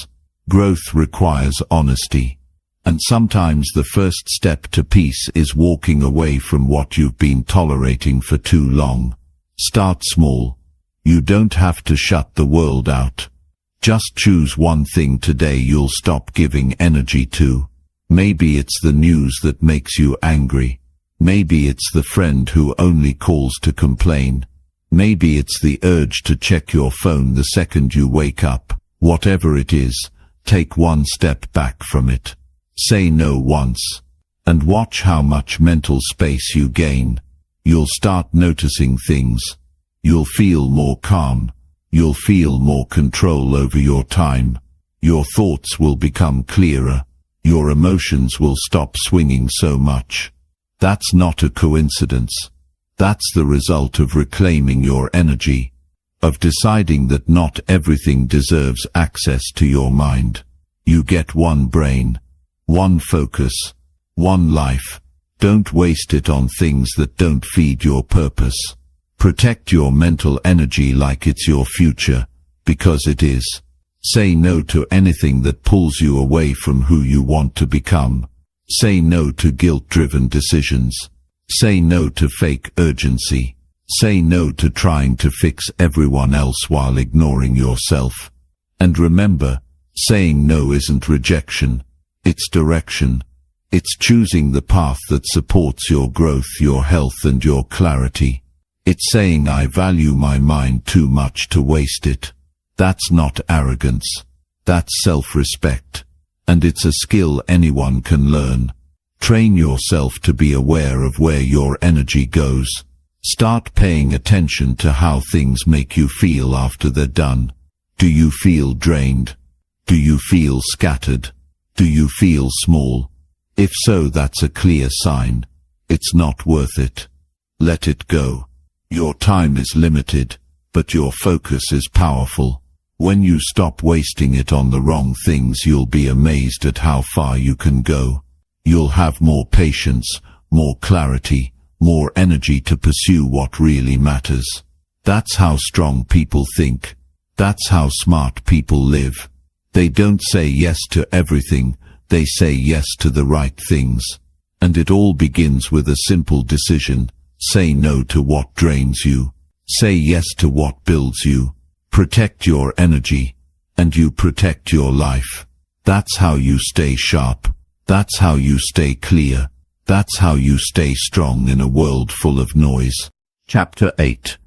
Growth requires honesty. And sometimes the first step to peace is walking away from what you've been tolerating for too long. Start small. You don't have to shut the world out. Just choose one thing today you'll stop giving energy to. Maybe it's the news that makes you angry. Maybe it's the friend who only calls to complain. Maybe it's the urge to check your phone the second you wake up. Whatever it is, take one step back from it. Say no once. And watch how much mental space you gain. You'll start noticing things. You'll feel more calm. You'll feel more control over your time. Your thoughts will become clearer. Your emotions will stop swinging so much. That's not a coincidence. That's the result of reclaiming your energy, of deciding that not everything deserves access to your mind. You get one brain, one focus, one life. Don't waste it on things that don't feed your purpose. Protect your mental energy like it's your future, because it is. Say no to anything that pulls you away from who you want to become. Say no to guilt-driven decisions. Say no to fake urgency. Say no to trying to fix everyone else while ignoring yourself. And remember, saying no isn't rejection. It's direction. It's choosing the path that supports your growth, your health, and your clarity. It's saying I value my mind too much to waste it. That's not arrogance. That's self-respect. And it's a skill anyone can learn. Train yourself to be aware of where your energy goes. Start paying attention to how things make you feel after they're done. Do you feel drained? Do you feel scattered? Do you feel small? If so, that's a clear sign. It's not worth it. Let it go. Your time is limited, but your focus is powerful. When you stop wasting it on the wrong things, you'll be amazed at how far you can go. You'll have more patience, more clarity, more energy to pursue what really matters. That's how strong people think. That's how smart people live. They don't say yes to everything, they say yes to the right things. And it all begins with a simple decision. Say no to what drains you. Say yes to what builds you. Protect your energy, and you protect your life. That's how you stay sharp. That's how you stay clear. That's how you stay strong in a world full of noise. Chapter 8.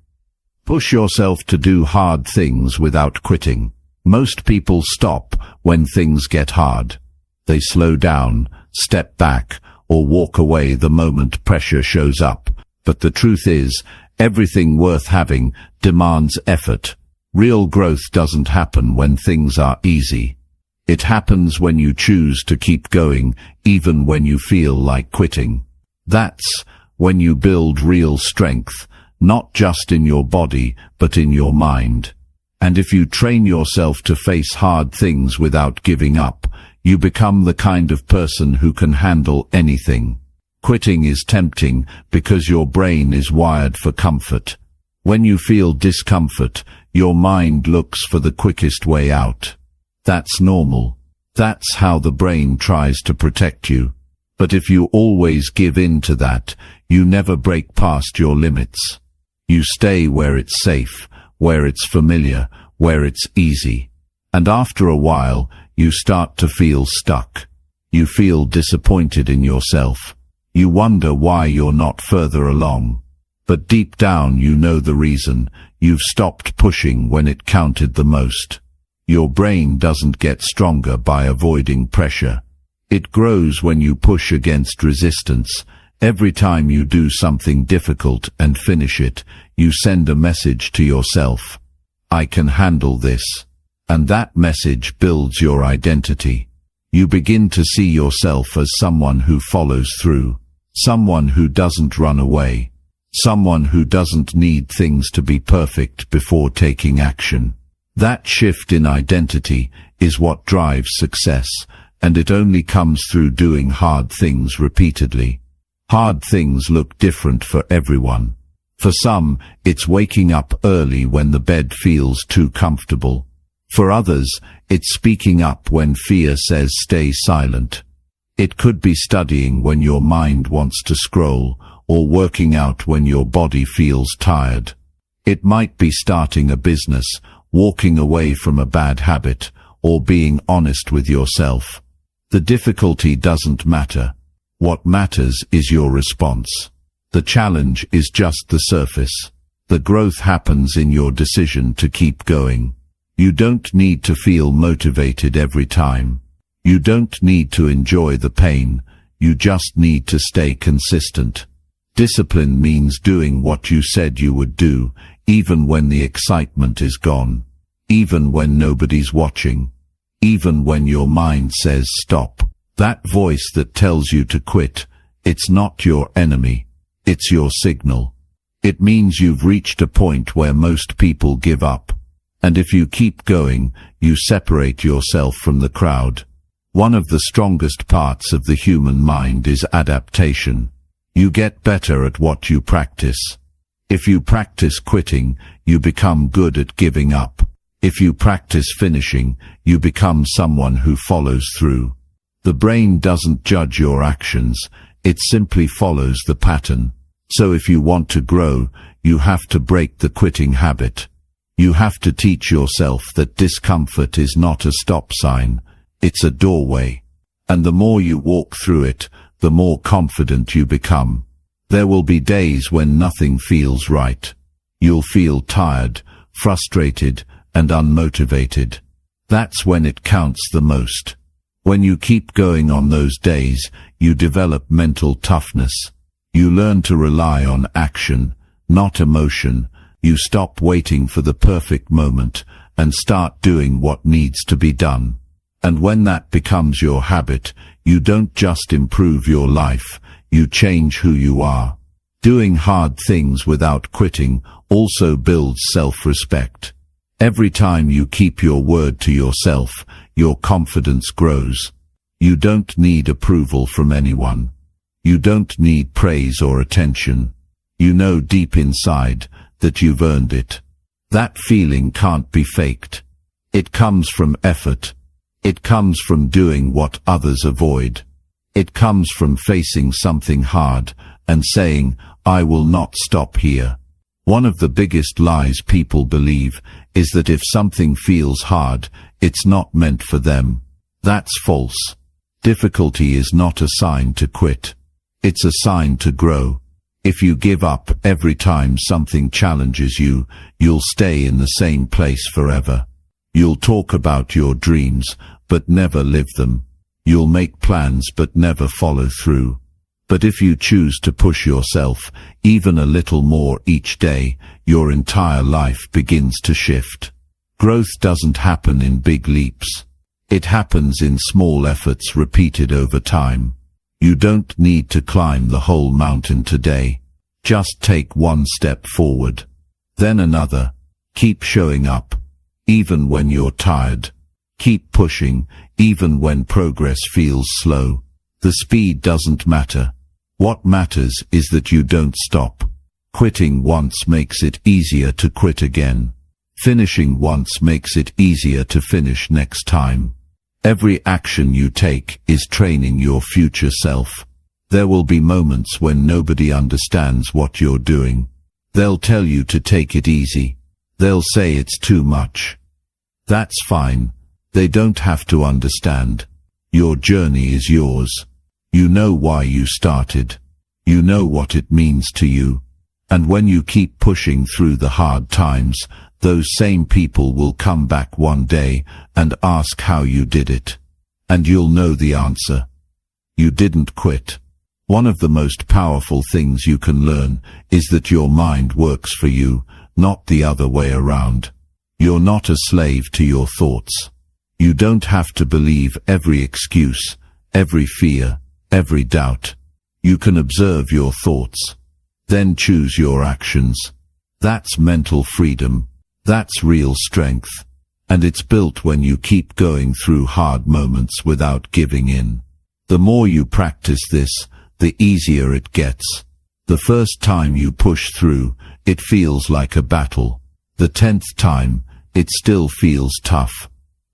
Push yourself to do hard things without quitting. Most people stop when things get hard. They slow down, step back, or walk away the moment pressure shows up. But the truth is, everything worth having demands effort. Real growth doesn't happen when things are easy. It happens when you choose to keep going, even when you feel like quitting. That's when you build real strength, not just in your body, but in your mind. And if you train yourself to face hard things without giving up, you become the kind of person who can handle anything. Quitting is tempting because your brain is wired for comfort. When you feel discomfort, your mind looks for the quickest way out. That's normal. That's how the brain tries to protect you. But if you always give in to that, you never break past your limits. You stay where it's safe, where it's familiar, where it's easy. And after a while, you start to feel stuck. You feel disappointed in yourself. You wonder why you're not further along. But deep down you know the reason. You've stopped pushing when it counted the most. Your brain doesn't get stronger by avoiding pressure. It grows when you push against resistance. Every time you do something difficult and finish it, you send a message to yourself. I can handle this. And that message builds your identity. You begin to see yourself as someone who follows through, someone who doesn't run away, someone who doesn't need things to be perfect before taking action. That shift in identity is what drives success, and it only comes through doing hard things repeatedly. Hard things look different for everyone. For some, it's waking up early when the bed feels too comfortable. For others, it's speaking up when fear says stay silent. It could be studying when your mind wants to scroll, or working out when your body feels tired. It might be starting a business, walking away from a bad habit, or being honest with yourself. The difficulty doesn't matter. What matters is your response. The challenge is just the surface. The growth happens in your decision to keep going. You don't need to feel motivated every time. You don't need to enjoy the pain. You just need to stay consistent. Discipline means doing what you said you would do, even when the excitement is gone, even when nobody's watching, even when your mind says stop. That voice that tells you to quit, it's not your enemy, it's your signal. It means you've reached a point where most people give up. And if you keep going, you separate yourself from the crowd. One of the strongest parts of the human mind is adaptation. You get better at what you practice. If you practice quitting, you become good at giving up. If you practice finishing, you become someone who follows through. The brain doesn't judge your actions, it simply follows the pattern. So if you want to grow, you have to break the quitting habit. You have to teach yourself that discomfort is not a stop sign, it's a doorway. And the more you walk through it, the more confident you become. There will be days when nothing feels right. You'll feel tired, frustrated, and unmotivated. That's when it counts the most. When you keep going on those days, you develop mental toughness. You learn to rely on action, not emotion. You stop waiting for the perfect moment and start doing what needs to be done. And when that becomes your habit, you don't just improve your life, you change who you are. Doing hard things without quitting also builds self-respect. Every time you keep your word to yourself, your confidence grows. You don't need approval from anyone. You don't need praise or attention. You know deep inside that you've earned it. That feeling can't be faked. It comes from effort. It comes from doing what others avoid. It comes from facing something hard and saying, I will not stop here. One of the biggest lies people believe is that if something feels hard, it's not meant for them. That's false. Difficulty is not a sign to quit. It's a sign to grow. If you give up every time something challenges you, you'll stay in the same place forever. You'll talk about your dreams, but never live them. You'll make plans but never follow through. But if you choose to push yourself, even a little more each day, your entire life begins to shift. Growth doesn't happen in big leaps. It happens in small efforts repeated over time. You don't need to climb the whole mountain today. Just take one step forward. Then another. Keep showing up, even when you're tired. Keep pushing, even when progress feels slow. The speed doesn't matter. What matters is that you don't stop. Quitting once makes it easier to quit again. Finishing once makes it easier to finish next time. Every action you take is training your future self. There will be moments when nobody understands what you're doing. They'll tell you to take it easy. They'll say it's too much. That's fine. They don't have to understand. Your journey is yours. You know why you started. You know what it means to you. And when you keep pushing through the hard times, those same people will come back one day and ask how you did it. And you'll know the answer. You didn't quit. One of the most powerful things you can learn is that your mind works for you, not the other way around. You're not a slave to your thoughts. You don't have to believe every excuse, every fear, every doubt. You can observe your thoughts, then choose your actions. That's mental freedom. That's real strength. And it's built when you keep going through hard moments without giving in. The more you practice this, the easier it gets. The first time you push through, it feels like a battle. The 10th time, it still feels tough.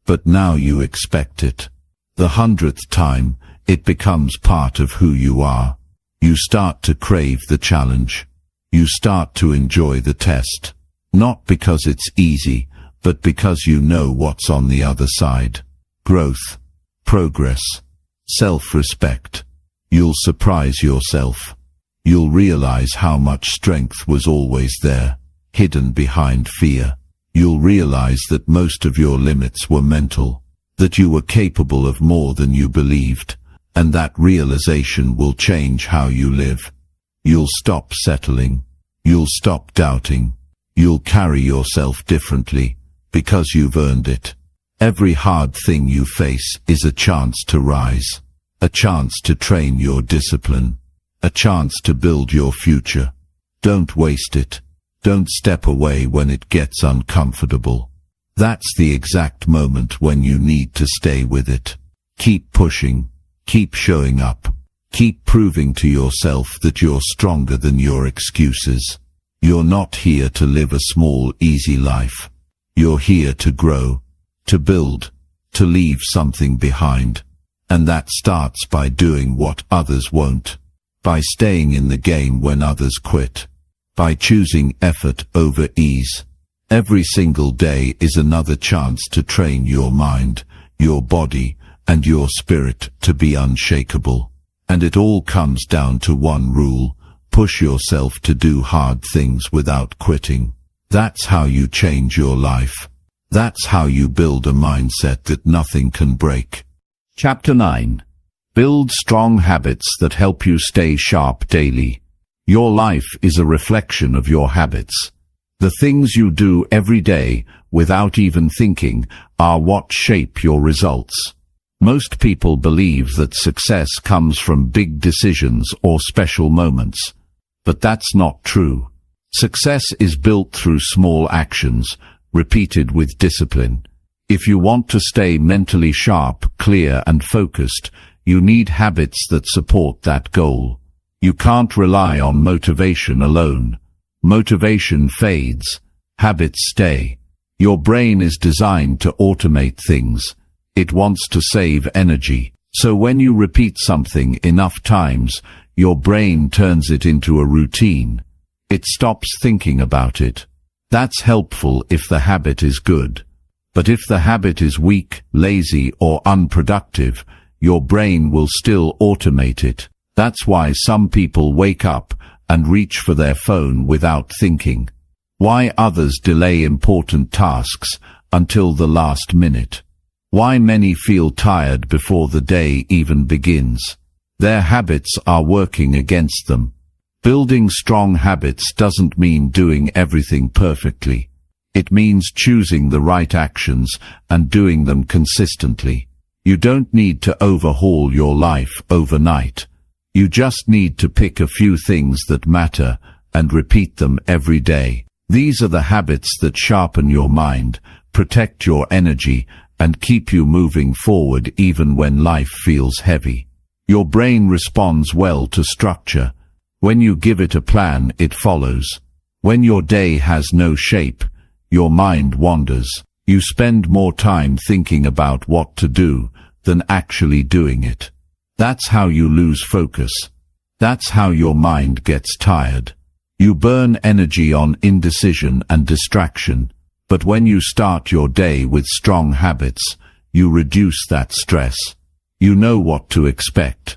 But now you expect it. The 100th time, it becomes part of who you are. You start to crave the challenge. You start to enjoy the test. Not because it's easy, but because you know what's on the other side. Growth, progress, self-respect. You'll surprise yourself. You'll realize how much strength was always there, hidden behind fear. You'll realize that most of your limits were mental, that you were capable of more than you believed, and that realization will change how you live. You'll stop settling. You'll stop doubting. You'll carry yourself differently, because you've earned it. Every hard thing you face is a chance to rise, a chance to train your discipline, a chance to build your future. Don't waste it. Don't step away when it gets uncomfortable. That's the exact moment when you need to stay with it. Keep pushing. Keep showing up. Keep proving to yourself that you're stronger than your excuses. You're not here to live a small, easy life. You're here to grow, to build, to leave something behind. And that starts by doing what others won't, by staying in the game when others quit, by choosing effort over ease. Every single day is another chance to train your mind, your body, and your spirit to be unshakable. And it all comes down to one rule: push yourself to do hard things without quitting. That's how you change your life. That's how you build a mindset that nothing can break. Chapter 9. Build strong habits that help you stay sharp daily. Your life is a reflection of your habits. The things you do every day, without even thinking, are what shape your results. Most people believe that success comes from big decisions or special moments. But that's not true. Success is built through small actions, repeated with discipline. If you want to stay mentally sharp, clear, and focused, you need habits that support that goal. You can't rely on motivation alone. Motivation fades. Habits stay. Your brain is designed to automate things. It wants to save energy. So when you repeat something enough times, your brain turns it into a routine. It stops thinking about it. That's helpful if the habit is good. But if the habit is weak, lazy, or unproductive, your brain will still automate it. That's why some people wake up and reach for their phone without thinking. Why others delay important tasks until the last minute. Why many feel tired before the day even begins. Their habits are working against them. Building strong habits doesn't mean doing everything perfectly. It means choosing the right actions and doing them consistently. You don't need to overhaul your life overnight. You just need to pick a few things that matter and repeat them every day. These are the habits that sharpen your mind, protect your energy, and keep you moving forward even when life feels heavy. Your brain responds well to structure. When you give it a plan, it follows. When your day has no shape, your mind wanders. You spend more time thinking about what to do than actually doing it. That's how you lose focus. That's how your mind gets tired. You burn energy on indecision and distraction. But when you start your day with strong habits, you reduce that stress. You know what to expect.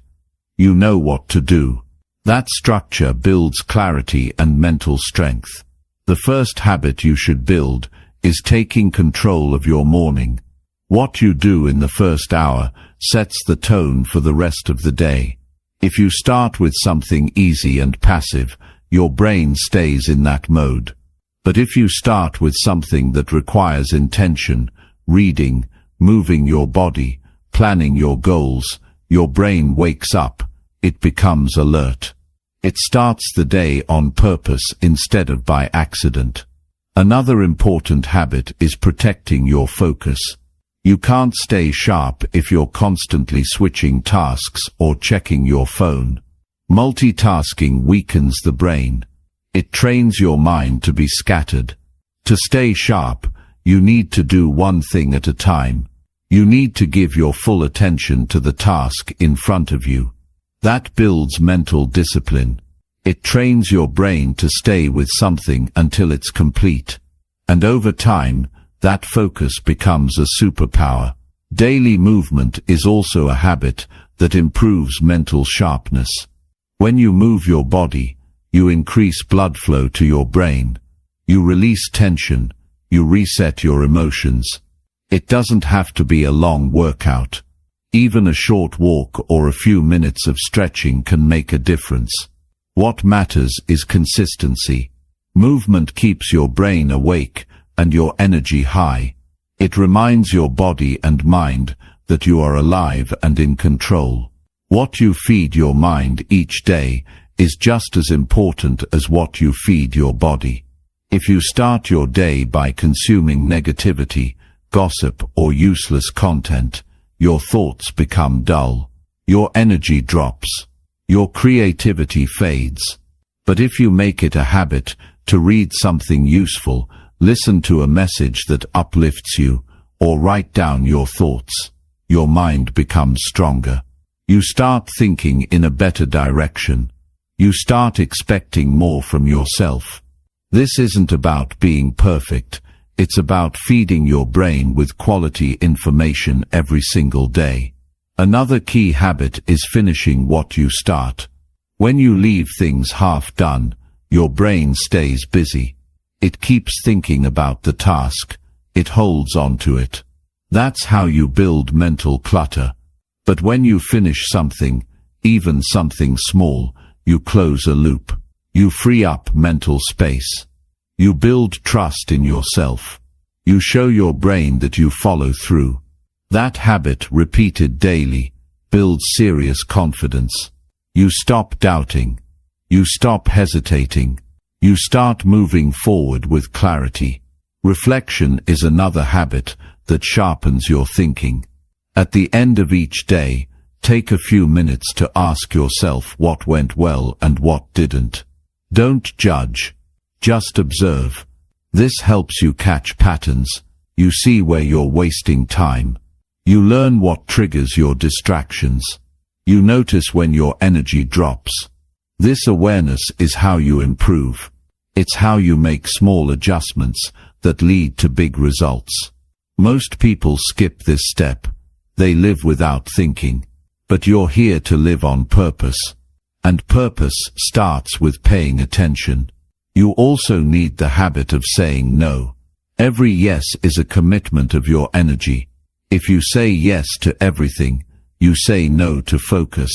You know what to do. That structure builds clarity and mental strength. The first habit you should build is taking control of your morning. What you do in the first hour sets the tone for the rest of the day. If you start with something easy and passive, your brain stays in that mode. But if you start with something that requires intention, reading, moving your body, planning your goals, your brain wakes up, it becomes alert. It starts the day on purpose instead of by accident. Another important habit is protecting your focus. You can't stay sharp if you're constantly switching tasks or checking your phone. Multitasking weakens the brain. It trains your mind to be scattered. To stay sharp, you need to do one thing at a time. You need to give your full attention to the task in front of you. That builds mental discipline. It trains your brain to stay with something until it's complete. And over time, that focus becomes a superpower. Daily movement is also a habit that improves mental sharpness. When you move your body, you increase blood flow to your brain. You release tension. You reset your emotions. It doesn't have to be a long workout. Even a short walk or a few minutes of stretching can make a difference. What matters is consistency. Movement keeps your brain awake and your energy high. It reminds your body and mind that you are alive and in control. What you feed your mind each day is just as important as what you feed your body. If you start your day by consuming negativity, gossip, or useless content, your thoughts become dull. Your energy drops. Your creativity fades. But if you make it a habit to read something useful, listen to a message that uplifts you, or write down your thoughts, your mind becomes stronger. You start thinking in a better direction. You start expecting more from yourself. This isn't about being perfect. It's about feeding your brain with quality information every single day. Another key habit is finishing what you start. When you leave things half done, your brain stays busy. It keeps thinking about the task. It holds on to it. That's how you build mental clutter. But when you finish something, even something small, you close a loop. You free up mental space. You build trust in yourself. You show your brain that you follow through. That habit, repeated daily, builds serious confidence. You stop doubting. You stop hesitating. You start moving forward with clarity. Reflection is another habit that sharpens your thinking. At the end of each day, take a few minutes to ask yourself what went well and what didn't. Don't judge. Just observe. This helps you catch patterns. You see where you're wasting time. You learn what triggers your distractions. You notice when your energy drops. This awareness is how you improve. It's how you make small adjustments that lead to big results. Most people skip this step. They live without thinking. But you're here to live on purpose. And purpose starts with paying attention. You also need the habit of saying no. Every yes is a commitment of your energy. If you say yes to everything, you say no to focus.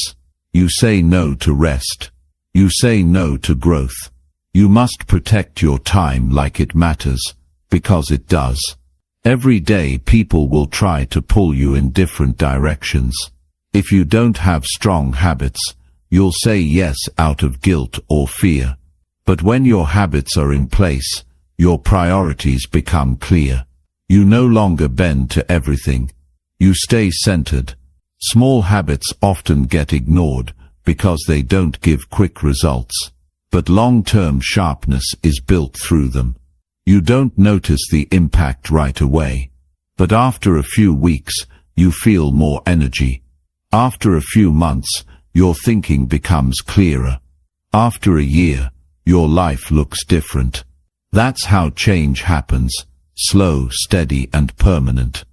You say no to rest. You say no to growth. You must protect your time like it matters, because it does. Every day people will try to pull you in different directions. If you don't have strong habits, you'll say yes out of guilt or fear. But when your habits are in place, your priorities become clear. You no longer bend to everything. You stay centered. Small habits often get ignored because they don't give quick results. But long-term sharpness is built through them. You don't notice the impact right away. But after a few weeks, you feel more energy. After a few months, your thinking becomes clearer. After a year, your life looks different. That's how change happens, slow, steady, and permanent.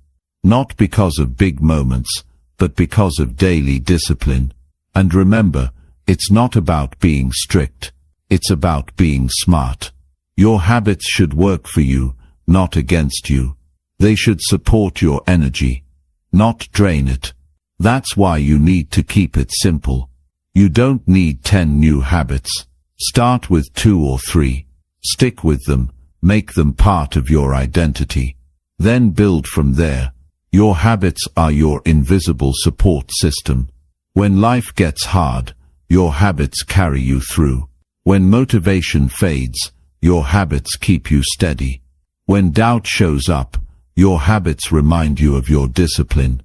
Not because of big moments, but because of daily discipline. And remember, it's not about being strict. It's about being smart. Your habits should work for you, not against you. They should support your energy, not drain it. That's why you need to keep it simple. You don't need 10 new habits. Start with 2 or 3. Stick with them, make them part of your identity. Then build from there. Your habits are your invisible support system. When life gets hard, your habits carry you through. When motivation fades, your habits keep you steady. When doubt shows up, your habits remind you of your discipline.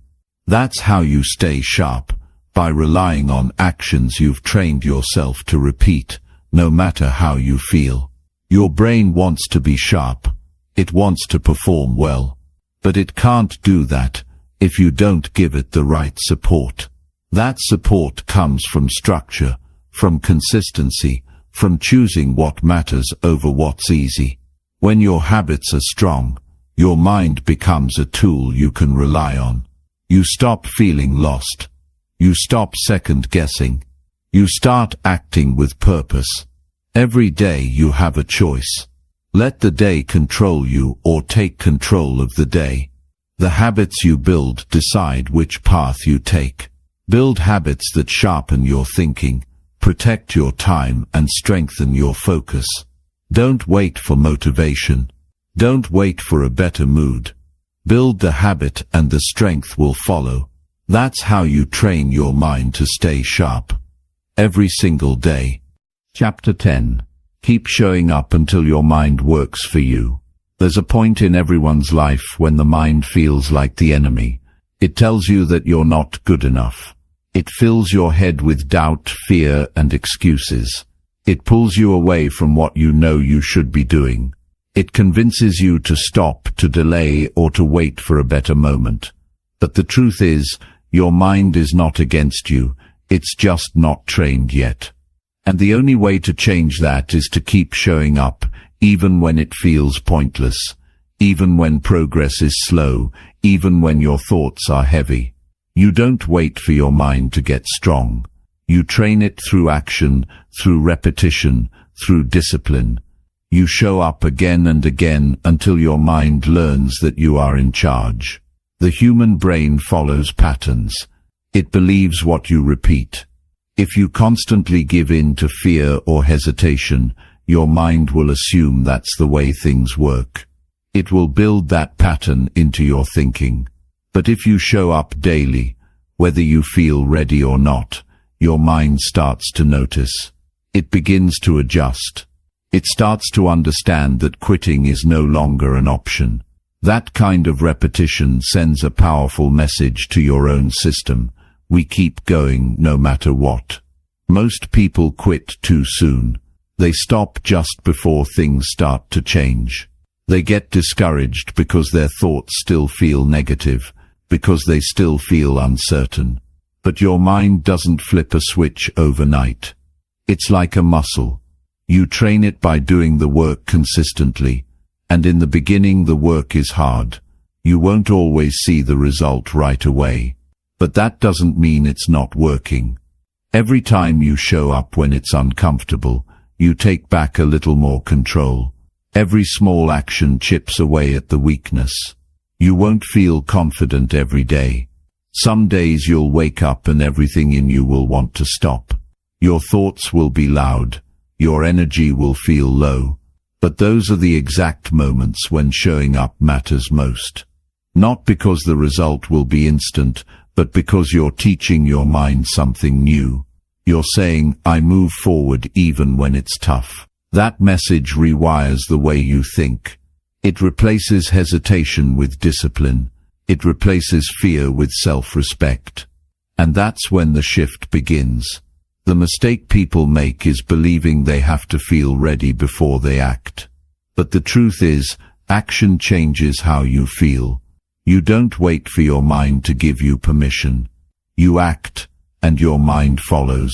That's how you stay sharp, by relying on actions you've trained yourself to repeat, no matter how you feel. Your brain wants to be sharp. It wants to perform well. But it can't do that if you don't give it the right support. That support comes from structure, from consistency, from choosing what matters over what's easy. When your habits are strong, your mind becomes a tool you can rely on. You stop feeling lost. You stop second-guessing. You start acting with purpose. Every day you have a choice. Let the day control you or take control of the day. The habits you build decide which path you take. Build habits that sharpen your thinking, protect your time and strengthen your focus. Don't wait for motivation. Don't wait for a better mood. Build the habit and the strength will follow. That's how you train your mind to stay sharp. Every single day. Chapter 10. Keep showing up until your mind works for you. There's a point in everyone's life when the mind feels like the enemy. It tells you that you're not good enough. It fills your head with doubt, fear, and excuses. It pulls you away from what you know you should be doing. It convinces you to stop, to delay, or to wait for a better moment. But the truth is, your mind is not against you. It's just not trained yet. And the only way to change that is to keep showing up, even when it feels pointless, even when progress is slow, even when your thoughts are heavy. You don't wait for your mind to get strong. You train it through action, through repetition, through discipline. You show up again and again until your mind learns that you are in charge. The human brain follows patterns. It believes what you repeat. If you constantly give in to fear or hesitation, your mind will assume that's the way things work. It will build that pattern into your thinking. But if you show up daily, whether you feel ready or not, your mind starts to notice. It begins to adjust. It starts to understand that quitting is no longer an option. That kind of repetition sends a powerful message to your own system. We keep going no matter what. Most people quit too soon. They stop just before things start to change. They get discouraged because their thoughts still feel negative, because they still feel uncertain. But your mind doesn't flip a switch overnight. It's like a muscle. You train it by doing the work consistently, and in the beginning the work is hard. You won't always see the result right away. But that doesn't mean it's not working. Every time you show up when it's uncomfortable, you take back a little more control. Every small action chips away at the weakness. You won't feel confident every day. Some days you'll wake up and everything in you will want to stop. Your thoughts will be loud. Your energy will feel low. But those are the exact moments when showing up matters most. Not because the result will be instant, but because you're teaching your mind something new. You're saying, I move forward even when it's tough. That message rewires the way you think. It replaces hesitation with discipline. It replaces fear with self-respect. And that's when the shift begins. The mistake people make is believing they have to feel ready before they act. But the truth is, action changes how you feel. You don't wait for your mind to give you permission. You act, and your mind follows.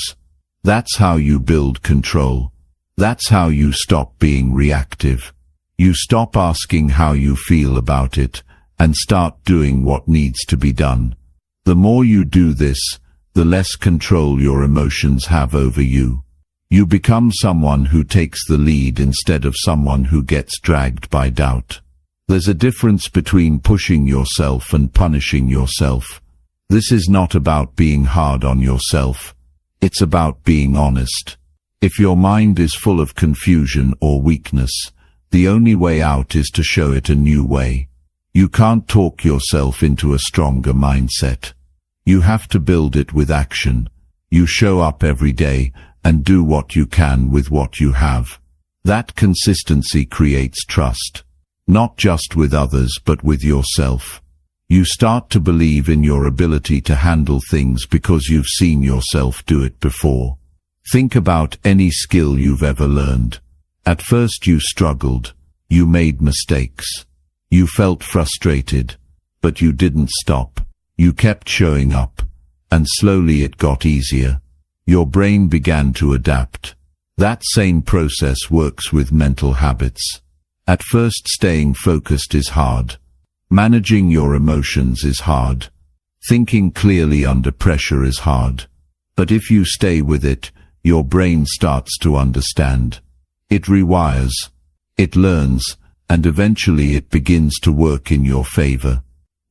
That's how you build control. That's how you stop being reactive. You stop asking how you feel about it, and start doing what needs to be done. The more you do this, the less control your emotions have over you. You become someone who takes the lead instead of someone who gets dragged by doubt. There's a difference between pushing yourself and punishing yourself. This is not about being hard on yourself. It's about being honest. If your mind is full of confusion or weakness, the only way out is to show it a new way. You can't talk yourself into a stronger mindset. You have to build it with action. You show up every day and do what you can with what you have. That consistency creates trust, not just with others but with yourself. You start to believe in your ability to handle things because you've seen yourself do it before. Think about any skill you've ever learned. At first you struggled, you made mistakes, you felt frustrated, but you didn't stop. You kept showing up, and slowly it got easier. Your brain began to adapt. That same process works with mental habits. At first staying focused is hard. Managing your emotions is hard. Thinking clearly under pressure is hard. But if you stay with it, your brain starts to understand. It rewires, it learns, and eventually it begins to work in your favor.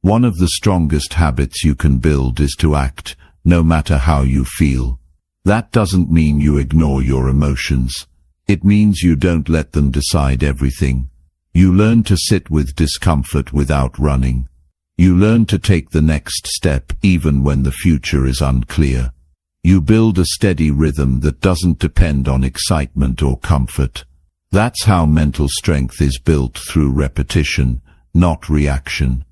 One of the strongest habits you can build is to act, no matter how you feel. That doesn't mean you ignore your emotions. It means you don't let them decide everything. You learn to sit with discomfort without running. You learn to take the next step even when the future is unclear. You build a steady rhythm that doesn't depend on excitement or comfort. That's how mental strength is built, through repetition, not reaction.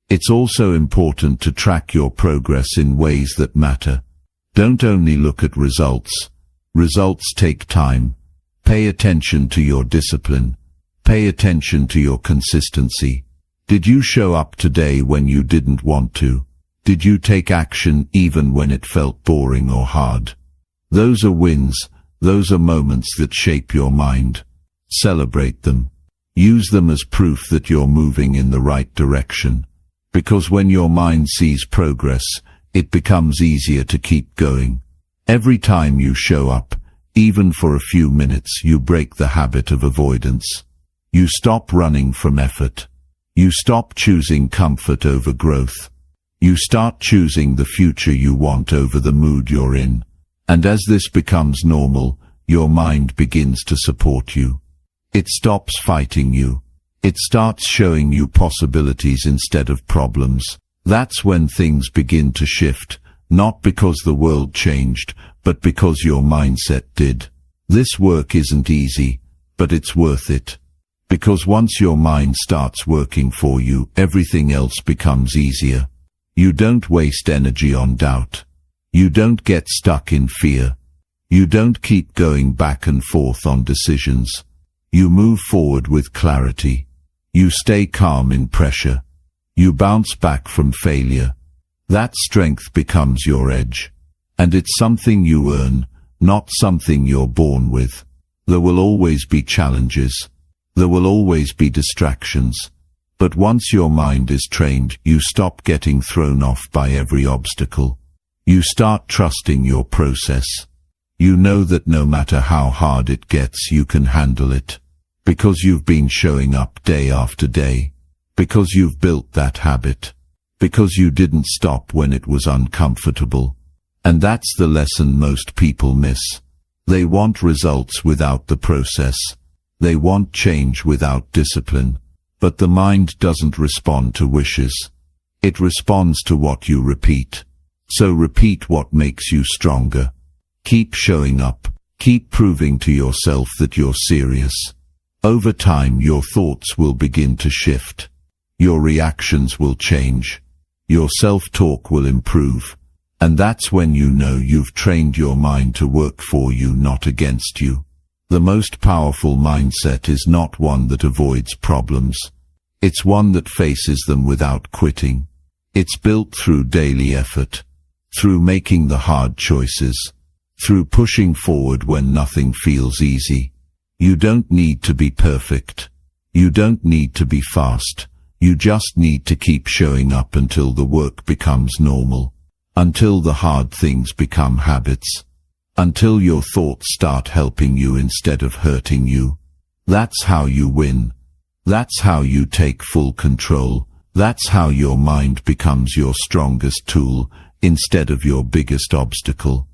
It's also important to track your progress in ways that matter. Don't only look at results. Results take time. Pay attention to your discipline. Pay attention to your consistency. Did you show up today when you didn't want to? Did you take action even when it felt boring or hard? Those are wins. Those are moments that shape your mind. Celebrate them. Use them as proof that you're moving in the right direction. Because when your mind sees progress, it becomes easier to keep going. Every time you show up, even for a few minutes, you break the habit of avoidance. You stop running from effort. You stop choosing comfort over growth. You start choosing the future you want over the mood you're in. And as this becomes normal, your mind begins to support you. It stops fighting you. It starts showing you possibilities instead of problems. That's when things begin to shift, not because the world changed, but because your mindset did. This work isn't easy, but it's worth it. Because once your mind starts working for you, everything else becomes easier. You don't waste energy on doubt. You don't get stuck in fear. You don't keep going back and forth on decisions. You move forward with clarity. You stay calm in pressure. You bounce back from failure. That strength becomes your edge. And it's something you earn, not something you're born with. There will always be challenges. There will always be distractions. But once your mind is trained, you stop getting thrown off by every obstacle. You start trusting your process. You know that no matter how hard it gets, you can handle it. Because you've been showing up day after day. Because you've built that habit. Because you didn't stop when it was uncomfortable. And that's the lesson most people miss. They want results without the process. They want change without discipline. But the mind doesn't respond to wishes. It responds to what you repeat. So repeat what makes you stronger. Keep showing up. Keep proving to yourself that you're serious. Over time, your thoughts will begin to shift. Your reactions will change. Your self-talk will improve. And that's when you know you've trained your mind to work for you, not against you. The most powerful mindset is not one that avoids problems. It's one that faces them without quitting. It's built through daily effort, through making the hard choices, through pushing forward when nothing feels easy. You don't need to be perfect. You don't need to be fast. You just need to keep showing up until the work becomes normal, until the hard things become habits, until your thoughts start helping you instead of hurting you. That's how you win. That's how you take full control. That's how your mind becomes your strongest tool instead of your biggest obstacle.